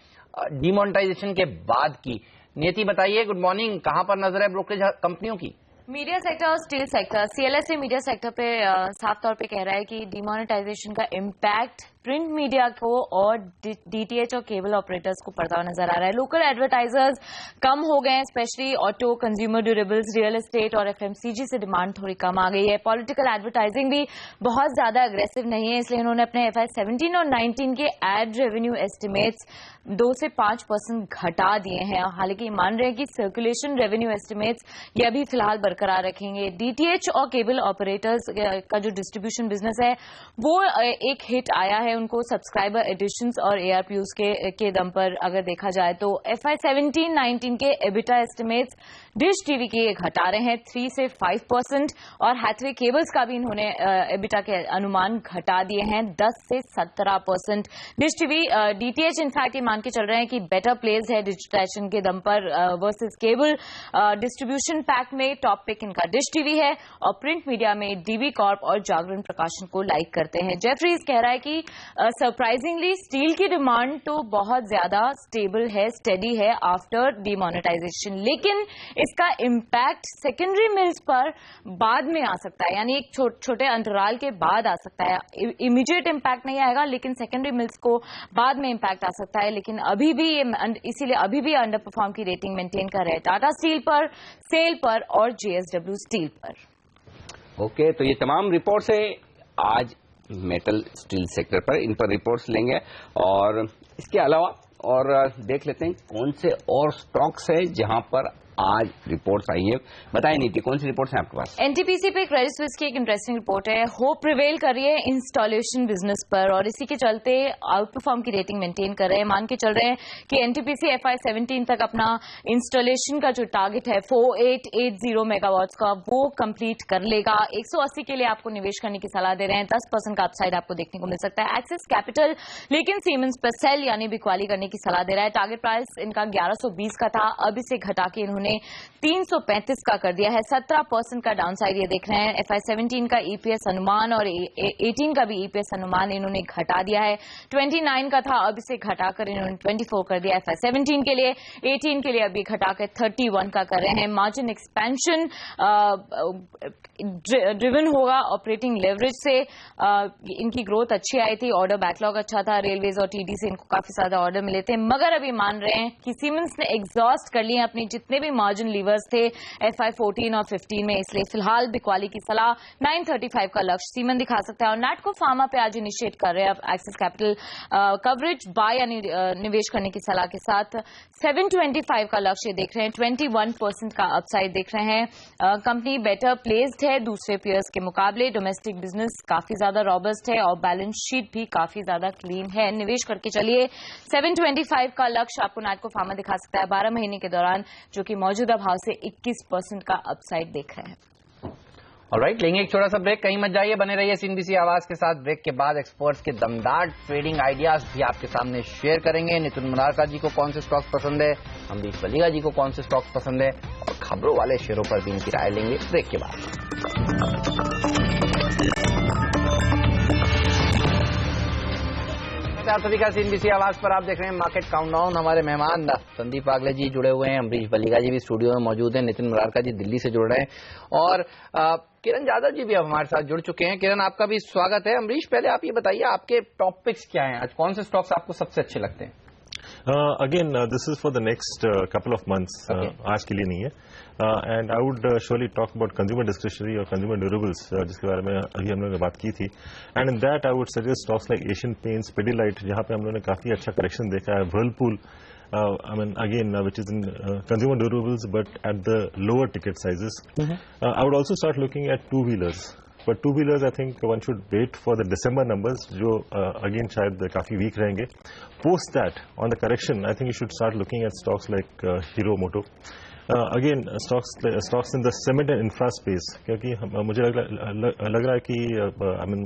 डिमोनेटाइजेशन के बाद की। नियति बताइए, गुड मॉर्निंग, कहां पर नजर है ब्रोकरेज कंपनियों की? मीडिया सेक्टर और steel sector, CLSA media sector पे साफ तौर पे कह रहा है कि डिमोनेटाइजेशन का इम्पैक्ट प्रिंट मीडिया को और डीटीएच और केबल ऑपरेटर्स को पड़ता हुआ नजर आ रहा है। लोकल एडवर्टाइजर्स कम हो गए हैं, specially auto, consumer durables, real estate और एफएमसीजी से डिमांड थोड़ी कम आ गई है। पॉलिटिकल एडवर्टाइजिंग भी बहुत ज्यादा अग्रेसिव नहीं है, इसलिए उन्होंने अपने FY 17 और 19 के एड रेवेन्यू एस्टिमेट्स 2 से 5% घटा दिए हैं। हालांकि मान रहे हैं कि सर्कुलेशन रेवेन्यू एस्टिमेट्स ये अभी फिलहाल बरकरार रखेंगे। डीटीएच और केबल ऑपरेटर्स का जो डिस्ट्रीब्यूशन बिजनेस है वो एक हिट आया है उनको सब्सक्राइबर एडिशंस और ARPUs के दम पर अगर देखा जाए तो। FY 17-19 के एबिटा एस्टिमेट्स डिश टीवी के घटा रहे हैं 3 से 5%, और हैथवे केबल्स का भी इन्होंने एबिटा के अनुमान घटा दिए हैं 10 से 17%। डिश टीवी डीटीएच इनफैक्ट ये मान के चल रहे हैं कि बेटर प्लेस है डिजिटाइजेशन के दम पर वर्सेस केबल। डिस्ट्रीब्यूशन पैक में टॉप पिक इनका डिश टीवी है, और प्रिंट मीडिया में डीबी कॉर्प और जागरण प्रकाशन को लाइक करते हैं। जेफरीज कह रहा है कि सरप्राइजिंगली स्टील की डिमांड तो बहुत ज्यादा स्टेबल है, स्टेडी है आफ्टर डिमोनेटाइजेशन, लेकिन इसका इम्पैक्ट सेकेंडरी मिल्स पर बाद में आ सकता है, यानी एक छोटे अंतराल के बाद आ सकता है। इमीडिएट इम्पैक्ट नहीं आएगा, लेकिन सेकेंडरी मिल्स को बाद में इम्पैक्ट आ सकता है। लेकिन अभी भी इसीलिए अभी भी अंडर परफॉर्म की रेटिंग मेंटेन कर रहे हैं टाटा स्टील पर, सेल पर और जेएसडब्ल्यू स्टील पर। ओके, तो ये तमाम रिपोर्ट्स है आज मेटल स्टील सेक्टर पर, इन पर रिपोर्ट्स लेंगे और इसके अलावा और देख लेते हैं कौन से और स्टॉक्स है जहां पर आज रिपोर्ट्स आई है। बताएं नीति, कौन सी रिपोर्ट्स हैं आपके पास? एनटीपीसी पे क्रेडिट स्विस की एक इंटरेस्टिंग रिपोर्ट है। होप प्रिवेल कर रही है इंस्टॉलेशन बिजनेस पर और इसी के चलते आउट परफॉर्म की रेटिंग मेंटेन कर रहे हैं। मान के चल रहे हैं कि एनटीपीसी FY17 तक अपना इंस्टॉलेशन का जो टारगेट है 4880 मेगावाट्स का, वो कंप्लीट कर लेगा। 180 के लिए आपको निवेश करने की सलाह दे रहे हैं। 10% का अपसाइड आपको देखने को मिल सकता है। एक्सिस कैपिटल लेकिन सीमेंस पर सेल यानी बिक्वाली करने की सलाह दे रहा है। टारगेट प्राइस इनका 1120 का था, अब इसे घटा के इन्होंने 335 का कर दिया है। 17% का डाउनसाइड ये देख रहे हैं। FY17 का EPS अनुमान और 18 का भी EPS अनुमान इन्होंने घटा दिया है। 29 का था, अब इसे घटाकर इन्होंने 24 कर दिया FY17 के लिए। 18 के लिए अभी घटाकर 31 का कर रहे हैं। मार्जिन एक्सपेंशन ड्रिवन होगा ऑपरेटिंग लेवरेज से। इनकी ग्रोथ अच्छी आई थी, ऑर्डर बैकलॉग अच्छा था, रेलवेज और TD से इनको काफी ज्यादा ऑर्डर मिले थे, मगर अभी मान रहे हैं कि सीमेंस ने एग्जॉस्ट कर लिए अपने जितने भी मार्जिन लीवर्स थे FY14 और 15 में, इसलिए फिलहाल बिक्वाली की सलाह 935 का लक्ष्य सीमेंस दिखा सकता है। और नैटको फार्मा पे आज इनिशिएट कर रहे हैं एक्सिस कैपिटल कवरेज बाय यानी निवेश करने की सलाह के साथ 725 का लक्ष्य देख रहे हैं। 21% का अपसाइड देख रहे हैं। कंपनी बेटर प्लेस्ड है दूसरे पेयर्स के मुकाबले। डोमेस्टिक बिजनेस काफी ज्यादा रॉबस्ट है और बैलेंस शीट भी काफी ज्यादा क्लीन है। निवेश करके चलिए। 725 का लक्ष्य आपको नैटको फार्मा दिखा सकता है 12 महीने के दौरान, जो कि मौजूदा भाव से 21% का अपसाइड देख रहे हैं। ऑलराइट, लेंगे एक छोटा सा ब्रेक, कहीं मत जाइए, बने रहिए CNBC आवाज के साथ। ब्रेक के बाद एक्सपर्ट्स के दमदार ट्रेडिंग आइडियाज भी आपके सामने शेयर करेंगे। नितिन मुनारका जी को कौन से स्टॉक्स पसंद है, अमरीश बलिगा जी को कौन से स्टॉक्स पसंद है और खबरों वाले शेयरों पर भी इनकी राय लेंगे ब्रेक के बाद। आप सभी का CNBC आवाज पर आप देख रहे हैं मार्केट काउंटडाउन। हमारे मेहमान संदीप वागले जी जुड़े हुए हैं, अमरीश बलिगा जी भी स्टूडियो में मौजूद हैं, नितिन मुनारका जी दिल्ली से जुड़ रहे हैं और किरण यादव जी भी अब हमारे साथ जुड़ चुके हैं। किरण, आपका भी स्वागत है। अमरीश, पहले आप ये बताइए आपके टॉपिक्स क्या हैं आज, कौन से स्टॉक्स आपको सबसे अच्छे लगते हैं? Again, this is for the next couple of months. आज के लिए नहीं है. And I would surely talk about consumer discretionary or consumer durables, जिसके बारे में अभी हम लोगों ने बात की थी. And in that, I would suggest stocks like Asian Paints, Pidilite, जहाँ पे हम लोगों ने काफी अच्छा करेक्शन देखा है. Whirlpool, I mean, again, which is in consumer durables, but at the lower ticket sizes. I would also start looking at two-wheelers. But two-wheelers, I think one should wait for the December numbers, जो again शायद काफी weak रहेंगे. Post that, on the correction, I think you should start looking at stocks like Hero Moto. Again, stocks in the cement and infra space, क्योंकि मुझे लग रहा है कि I mean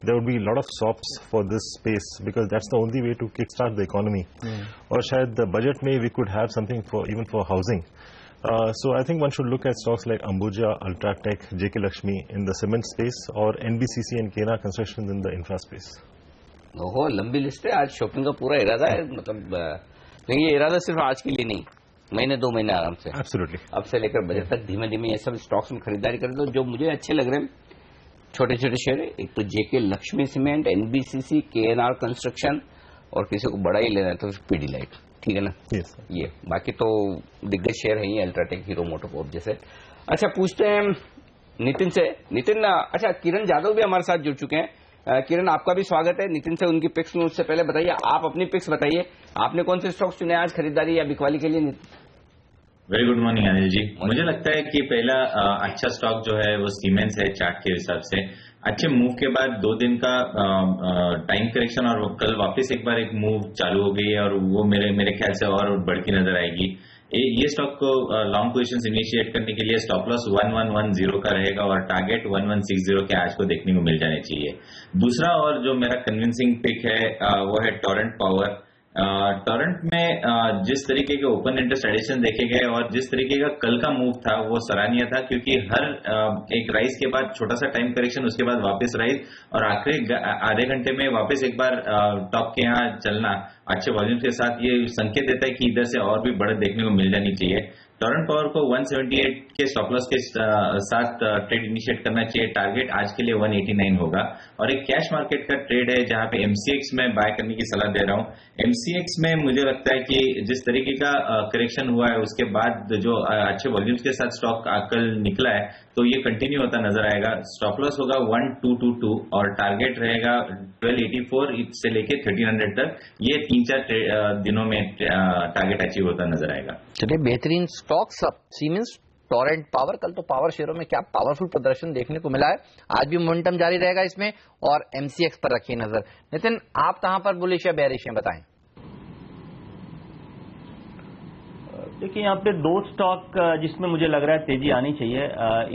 there would be a lot of SOPs for this space because that's the only way to kickstart the economy. और शायद the budget में we could have something for even for housing. So I think one should look at stocks like Ambuja, Ultratech, JK Lakshmi in the cement space or NBCC and Kena Construction in the infra space. ओहो, लंबी list है। आज shopping का पूरा इरादा है, मतलब लेकिन ये इरादा सिर्फ आज के लिए नहीं, महीने 2 महीने आराम से। Absolutely. अब से लेकर बजट तक धीमे धीमे ये सब स्टॉक्स में खरीदारी कर दो जो मुझे अच्छे लग रहे हैं। छोटे छोटे शेयर है, एक तो JK Lakshmi cement, NBCC, KNR construction और किसी को बड़ा ही लेना है तो Pidilite, ठीक है ना? Yes. ये बाकी तो दिग्गज शेयर है ही, अल्ट्राटेक, हीरो मोटोकॉर्प जैसे। अच्छा, पूछते हैं नितिन से। नितिन, अच्छा किरण यादव भी हमारे साथ जुड़ चुके हैं। किरण, आपका भी स्वागत है। नितिन से उनकी पिक्स में उससे पहले बताइए, आप अपनी पिक्स बताइए, आपने कौन से स्टॉक्स चुने आज खरीदारी या बिकवाली के लिए? Very good morning Anil ji. मुझे लगता है कि पहला अच्छा स्टॉक जो है वो सीमेंस है चार्ट के हिसाब से। अच्छे मूव के बाद 2 दिन का टाइम करेक्शन और कल वापस एक बार एक मूव चालू हो गई है और वो मेरे ख्याल से और बढ़ती नजर आएगी। ये स्टॉक को लॉन्ग पोजीशंस इनिशिएट करने के लिए स्टॉप लॉस 1110 का रहेगा और टारगेट 1160 के आज को देखने को मिल जाने चाहिए। दूसरा और जो मेरा कन्विंसिंग पिक है वो है टोरेंट पावर। टोरंट में जिस तरीके के ओपन इंटरेस्ट एडिशन देखे गए और जिस तरीके का कल का मूव था वो सराहनीय था, क्योंकि हर एक राइज के बाद छोटा सा टाइम करेक्शन, उसके बाद वापस राइज और आखिरी आधे घंटे में वापस एक बार टॉप के यहाँ चलना अच्छे वॉल्यूम के साथ ये संकेत देता है कि इधर से और भी बढ़त देखने को मिल जानी चाहिए। टोरंट पावर को 178 के स्टॉप लॉस के साथ ट्रेड इनिशिएट करना चाहिए। टारगेट आज के लिए 189 होगा और एक कैश मार्केट का ट्रेड है जहां पे एमसीएक्स में बाय करने की सलाह दे रहा हूं। एमसीएक्स में मुझे लगता है कि जिस तरीके का करेक्शन हुआ है उसके बाद जो अच्छे वॉल्यूम्स के साथ स्टॉक कल निकला है तो ये कंटिन्यू होता नजर आएगा। स्टॉप लॉस होगा 1222 और टारगेट रहेगा 1284 से लेके 1300 तक। ये 3-4 दिनों में टारगेट अचीव होता नजर आएगा। चलिए, बेहतरीन स्टॉक्स अब सीमेंस, टोरेंट पावर। कल तो पावर शेयरों में क्या पावरफुल प्रदर्शन देखने को मिला है। आज भी मोमेंटम जारी रहेगा इसमें और एमसीएक्स पर रखिए नजर। नितिन, आप कहां पर बुलिश या बेयरिश हैं, बताएं। देखिए, यहाँ पे 2 स्टॉक जिसमें मुझे लग रहा है तेजी आनी चाहिए।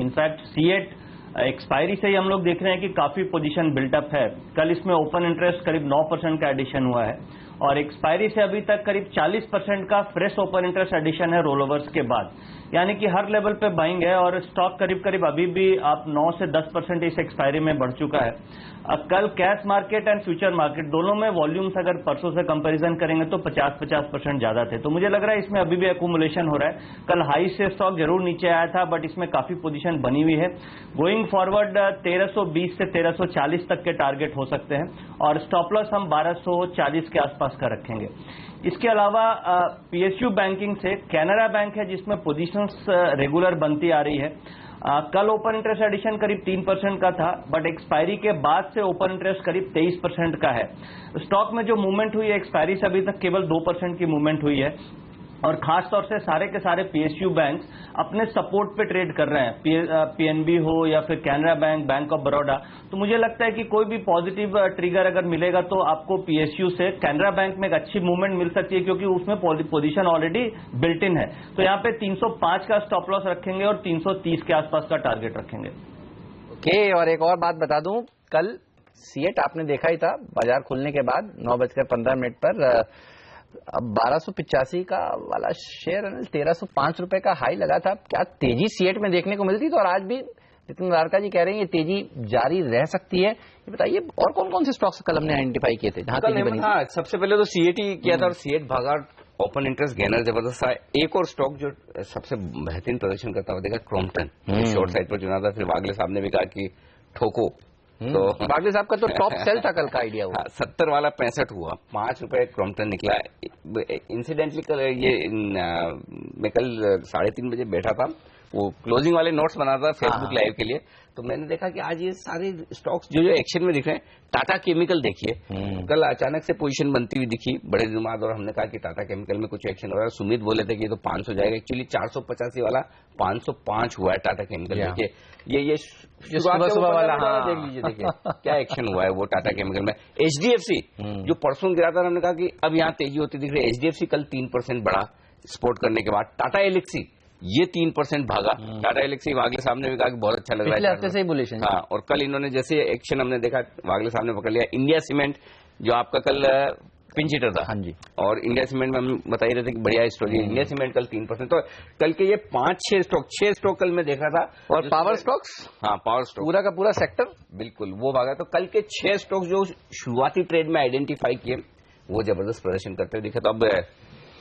इनफैक्ट सीएट एक्सपायरी से ही हम लोग देख रहे हैं कि काफी पोजीशन बिल्टअप है। कल इसमें ओपन इंटरेस्ट करीब 9% का एडिशन हुआ है और एक्सपायरी से अभी तक करीब 40% का फ्रेश ओपन इंटरेस्ट एडिशन है रोलओवर्स के बाद, यानी कि हर लेवल पे बाइंग है और स्टॉक करीब करीब अभी भी आप 9 से 10% इस एक्सपायरी में बढ़ चुका है। कल cash market and future market दोनों में वॉल्यूम्स अगर परसों से कंपैरिजन करेंगे तो 50% ज्यादा थे। तो मुझे लग रहा है इसमें अभी भी एक्यूमुलेशन हो रहा है। कल हाई से स्टॉक जरूर नीचे आया था बट इसमें काफी पोजीशन बनी हुई है। गोइंग फॉरवर्ड 1320 से 1340 तक के टारगेट हो सकते हैं और स्टॉप लॉस हम 1240 के आसपास का रखेंगे। इसके अलावा पीएसयू बैंकिंग से कैनरा बैंक है जिसमें पोजीशंस रेगुलर बनती आ रही है। कल ओपन इंटरेस्ट एडिशन करीब 3% का था बट एक्सपायरी के बाद से ओपन इंटरेस्ट करीब 23% का है। स्टॉक में जो मूवमेंट हुई है एक्सपायरी से अभी तक केवल 2% की मूवमेंट हुई है और खास तौर से सारे के सारे पीएसयू बैंक अपने सपोर्ट पे ट्रेड कर रहे हैं, पीएनबी हो या फिर Canara bank, bank of Baroda. तो मुझे लगता है कि कोई भी पॉजिटिव ट्रिगर अगर मिलेगा तो आपको पीएसयू से कैनरा बैंक में एक अच्छी मूवमेंट मिल सकती है क्योंकि उसमें पोजीशन ऑलरेडी बिल्ट इन है। तो यहाँ पे 305 का स्टॉप लॉस रखेंगे और 330 के आसपास का टारगेट रखेंगे। ओके, और एक और बात बता दूं, कल सीएट आपने देखा ही था बाजार खुलने के बाद 9:15 पर अब 1285 का वाला शेयर 1305 रुपए का हाई लगा था। क्या तेजी सीएट में देखने को मिलती तो, और आज भी नितिन द्वारका जी कह रहे हैं ये तेजी जारी रह सकती है। ये बताइए और कौन कौन से स्टॉक्स कल हमने आइडेंटिफाई किए थे जहां तेजी बनी? हाँ, सबसे पहले तो सीएट ही किया था और सीएट भागा, ओपन इंटरेस्ट गेनर जबरदस्त था। एक और स्टॉक जो सबसे बेहतरीन प्रदर्शन करता हुआ देखा, क्रॉम्पटन, शॉर्ट साइड पर चुना था। फिर वागले साहब ने भी कहा कि ठोको, तो वागले साहब का तो टॉप सेल था कल का आइडिया हुआ। 70 वाला 65 हुआ, 5 रुपए क्रॉम्पटन निकला। इंसिडेंटली कल ये मैं कल 3:30 बजे बैठा था, वो क्लोजिंग वाले नोट्स बना था फेसबुक लाइव के लिए, तो मैंने देखा कि आज ये सारे स्टॉक्स जो एक्शन में दिख रहे हैं। टाटा केमिकल देखिए, कल अचानक से पोजीशन बनती हुई दिखी बड़े दिनों बाद और हमने कहा कि टाटा केमिकल में कुछ एक्शन हो रहा है। सुमित बोले थे कि ये तो 500 जाएगा, एक्चुअली 485 वाला 505 हुआ है टाटा केमिकल। देखिए ये सुबह वाला, हाँ। देख लीजिए, देखिए क्या एक्शन हुआ है वो टाटा केमिकल में। एचडीएफसी जो परसों गिरा था, हमने कहा कि अब यहाँ तेजी होती दिख रही है। एचडीएफसी कल 3% बढ़ा सपोर्ट करने के बाद। टाटा एलेक्सी ये 3% भागा। टाटा एलेक्सी वागले साहब ने भी कहा कि बहुत अच्छा लग रहा है, पिछले हफ्ते से ही बुलिश है। हाँ, और कल इन्होंने जैसे एक्शन हमने देखा, वागले साहब ने पकड़ लिया। इंडिया सीमेंट जो आपका कल पिंच हिटर था, हाँ जी, और इंडिया सीमेंट में हम बता ही रहे थे कि बढ़िया स्टोरी है। इंडिया सीमेंट कल 3%। तो कल के ये 5-6 स्टॉक कल मैं देखा था। और पावर स्टॉक्स, हाँ पावर स्टॉक पूरा का पूरा सेक्टर बिल्कुल वो भागा। तो कल के 6 स्टॉक जो शुरुआती ट्रेड में आइडेंटिफाई किए वो जबरदस्त प्रदर्शन करते हुए दिखे। तो अब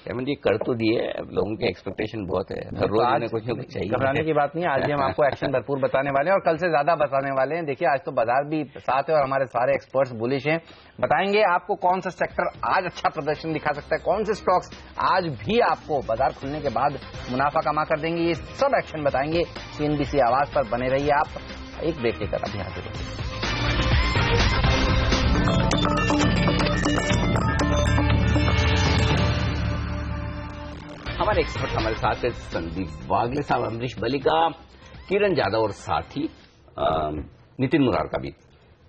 हेमंत जी कर तो दिए, लोगों की एक्सपेक्टेशन बहुत है, हर रोज इन्हें कुछ न कुछ चाहिए। घबराने की बात नहीं है, आज भी हम आपको एक्शन भरपूर बताने वाले हैं और कल से ज्यादा बताने वाले हैं। देखिए, आज तो बाजार भी साथ है और हमारे सारे एक्सपर्ट्स बुलिश हैं। बताएंगे आपको कौन सा सेक्टर आज अच्छा प्रदर्शन दिखा सकता है, कौन से स्टॉक्स आज भी आपको बाजार खुलने के बाद मुनाफा कमा कर देंगे। ये सब एक्शन बताएंगे सीएनबीसी आवाज पर। बने रहिए आप, एक ब्रेक लेकर अभी हाजिर होंगे। हमारे एक्सपर्ट हमारे साथ है संदीप वागले साहब, अमरीश बलिका, किरण यादव और साथ ही नितिन मुरारका भी।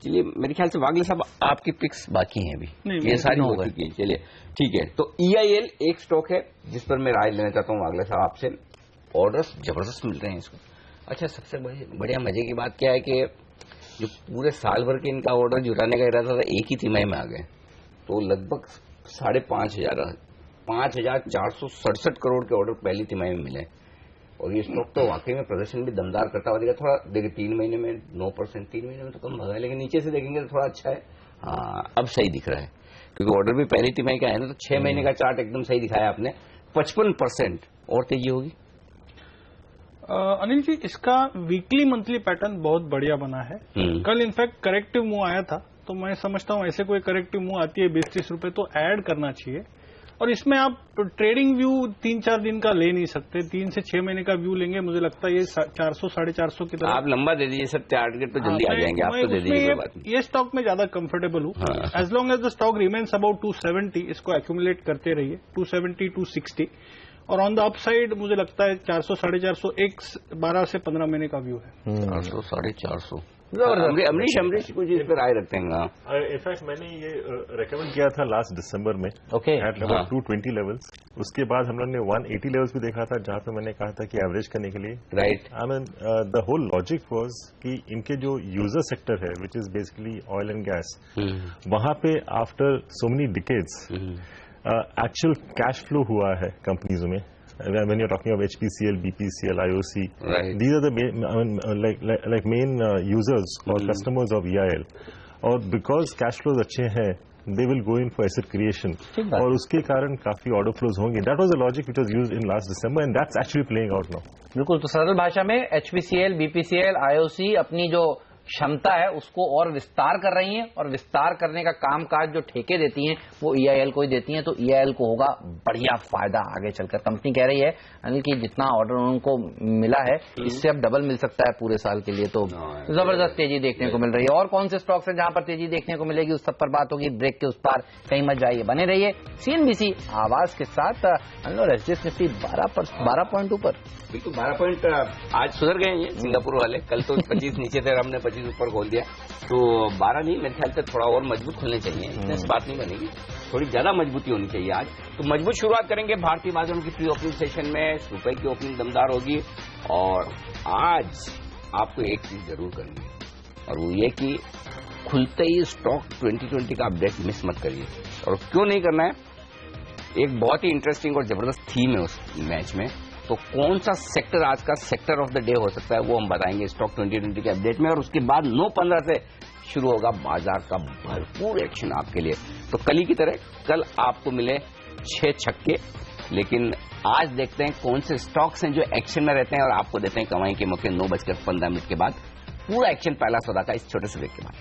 चलिए, मेरे ख्याल से वागले साहब आपकी पिक्स बाकी हैं अभी, ये सारी हो चुकी है। चलिए ठीक है, तो EIL एक स्टॉक है जिस पर मैं राय लेना चाहता हूँ वागले साहब आपसे। ऑर्डर्स जबरदस्त मिल रहे हैं इसको। अच्छा, सबसे बढ़िया मजे की बात क्या है कि जो पूरे साल भर के इनका ऑर्डर जुटाने का इरादा था एक ही तिमाही में आ गए, तो लगभग 5,467 करोड़ के ऑर्डर पहली तिमाही में मिले और ये स्टॉक तो वाकई में प्रदर्शन भी दमदार करता हुआ दिखा। थोड़ा देखिए 3 महीने में 9%, 3 महीने में तो कम भागा है, लेकिन नीचे से देखेंगे तो थोड़ा अच्छा है। हाँ, अब सही दिख रहा है क्योंकि ऑर्डर भी पहली तिमाही का है ना, तो 6 महीने का चार्ट एकदम सही दिखाया आपने। 55% और तेजी होगी। अनिल जी, इसका वीकली मंथली पैटर्न बहुत बढ़िया बना है। कल इनफैक्ट करेक्टिव मूव आया था, तो मैं समझता हूं ऐसे कोई करेक्टिव मूव आती है 20-30 रुपए तो ऐड करना चाहिए। और इसमें आप ट्रेडिंग व्यू 3-4 दिन का ले नहीं सकते, 3 से 6 महीने का व्यू लेंगे। मुझे लगता है ये 400-450 की तरफ आप लंबा दे दीजिए सर, टारगेट पे जल्दी आ जाएंगे। आप तो दे दीजिए, ये स्टॉक में ज्यादा कंफर्टेबल हूँ। As long as the stock remains about 270, इसको एक्यूमुलेट करते रहिए 270, 260। और ऑन द अपसाइड मुझे लगता है 400-450 एक 12 से 15 महीने का व्यू है। 400-450 अमरीश कुछ इस पर राय रखते हैं। इनफैक्ट मैंने ये रेकमेंड किया था लास्ट दिसंबर में ओके एट लेवल 220 लेवल्स। उसके बाद हम लोग ने 180 लेवल्स भी देखा था, जहां पे मैंने कहा था कि एवरेज करने के लिए। Right. I mean the whole logic was कि इनके जो यूजर सेक्टर है which is basically oil and gas, वहां पे after so many decades actual cash flow हुआ है कंपनीज में। When you're talking of HPCL, BPCL, IOC, right. These are the main, like main users or customers of EIL. और because cash flows अच्छे हैं, they will go in for asset creation. और उसके कारण काफी order flows होंगे. That was the logic which was used in last December, and that's actually playing out now. बिल्कुल। तो सरल भाषा में HPCL, BPCL, IOC अपनी जो क्षमता है उसको और विस्तार कर रही हैं, और विस्तार करने का कामकाज जो ठेके देती हैं वो EIL को ही देती हैं। तो EIL को होगा बढ़िया फायदा आगे चलकर। कंपनी कह रही है अनिल की जितना ऑर्डर उनको मिला है इससे अब डबल मिल सकता है पूरे साल के लिए। तो जबरदस्त तेजी देखने को मिल रही है। और कौन से स्टॉक्स हैं जहां पर तेजी देखने को मिलेगी उस सब पर बात होगी। ब्रेक के उस पार कहीं मत जाइए, बने रहिए CNBC आवाज के साथ। एसजीएस निफ्टी 12 पॉइंट ऊपर, बिल्कुल 12 पॉइंट आज सुधर गए हैं सिंगापुर वाले। कल तो 25 नीचे थे, हमने 25 ऊपर खोल दिया। तो 12 नहीं, मेरे ख्याल से थोड़ा और मजबूत खुलने चाहिए। इतने से बात नहीं बनेगी, थोड़ी ज्यादा मजबूती होनी चाहिए आज। तो मजबूत शुरुआत करेंगे भारतीय बाजारों की प्री ओपनिंग सेशन में। रुपए की ओपनिंग दमदार होगी और आज आपको एक चीज जरूर करनी है, और वो ये कि खुलते ही स्टॉक 2020 का अपडेट मिस मत करिए। और क्यों नहीं करना है, एक बहुत ही इंटरेस्टिंग और जबरदस्त थीम है उस मैच में। तो कौन सा सेक्टर आज का सेक्टर ऑफ द डे हो सकता है वो हम बताएंगे स्टॉक 2020 के अपडेट में। और उसके बाद 9:15 से शुरू होगा बाजार का भरपूर एक्शन आपके लिए। तो कल ही की तरह कल आपको मिले 6 छक्के, लेकिन आज देखते हैं कौन से स्टॉक्स हैं जो एक्शन में रहते हैं और आपको देते हैं कमाई के मौके 9:15 के बाद। पूरा एक्शन पहला सौदा का इस छोटे से ब्रेक के बाद।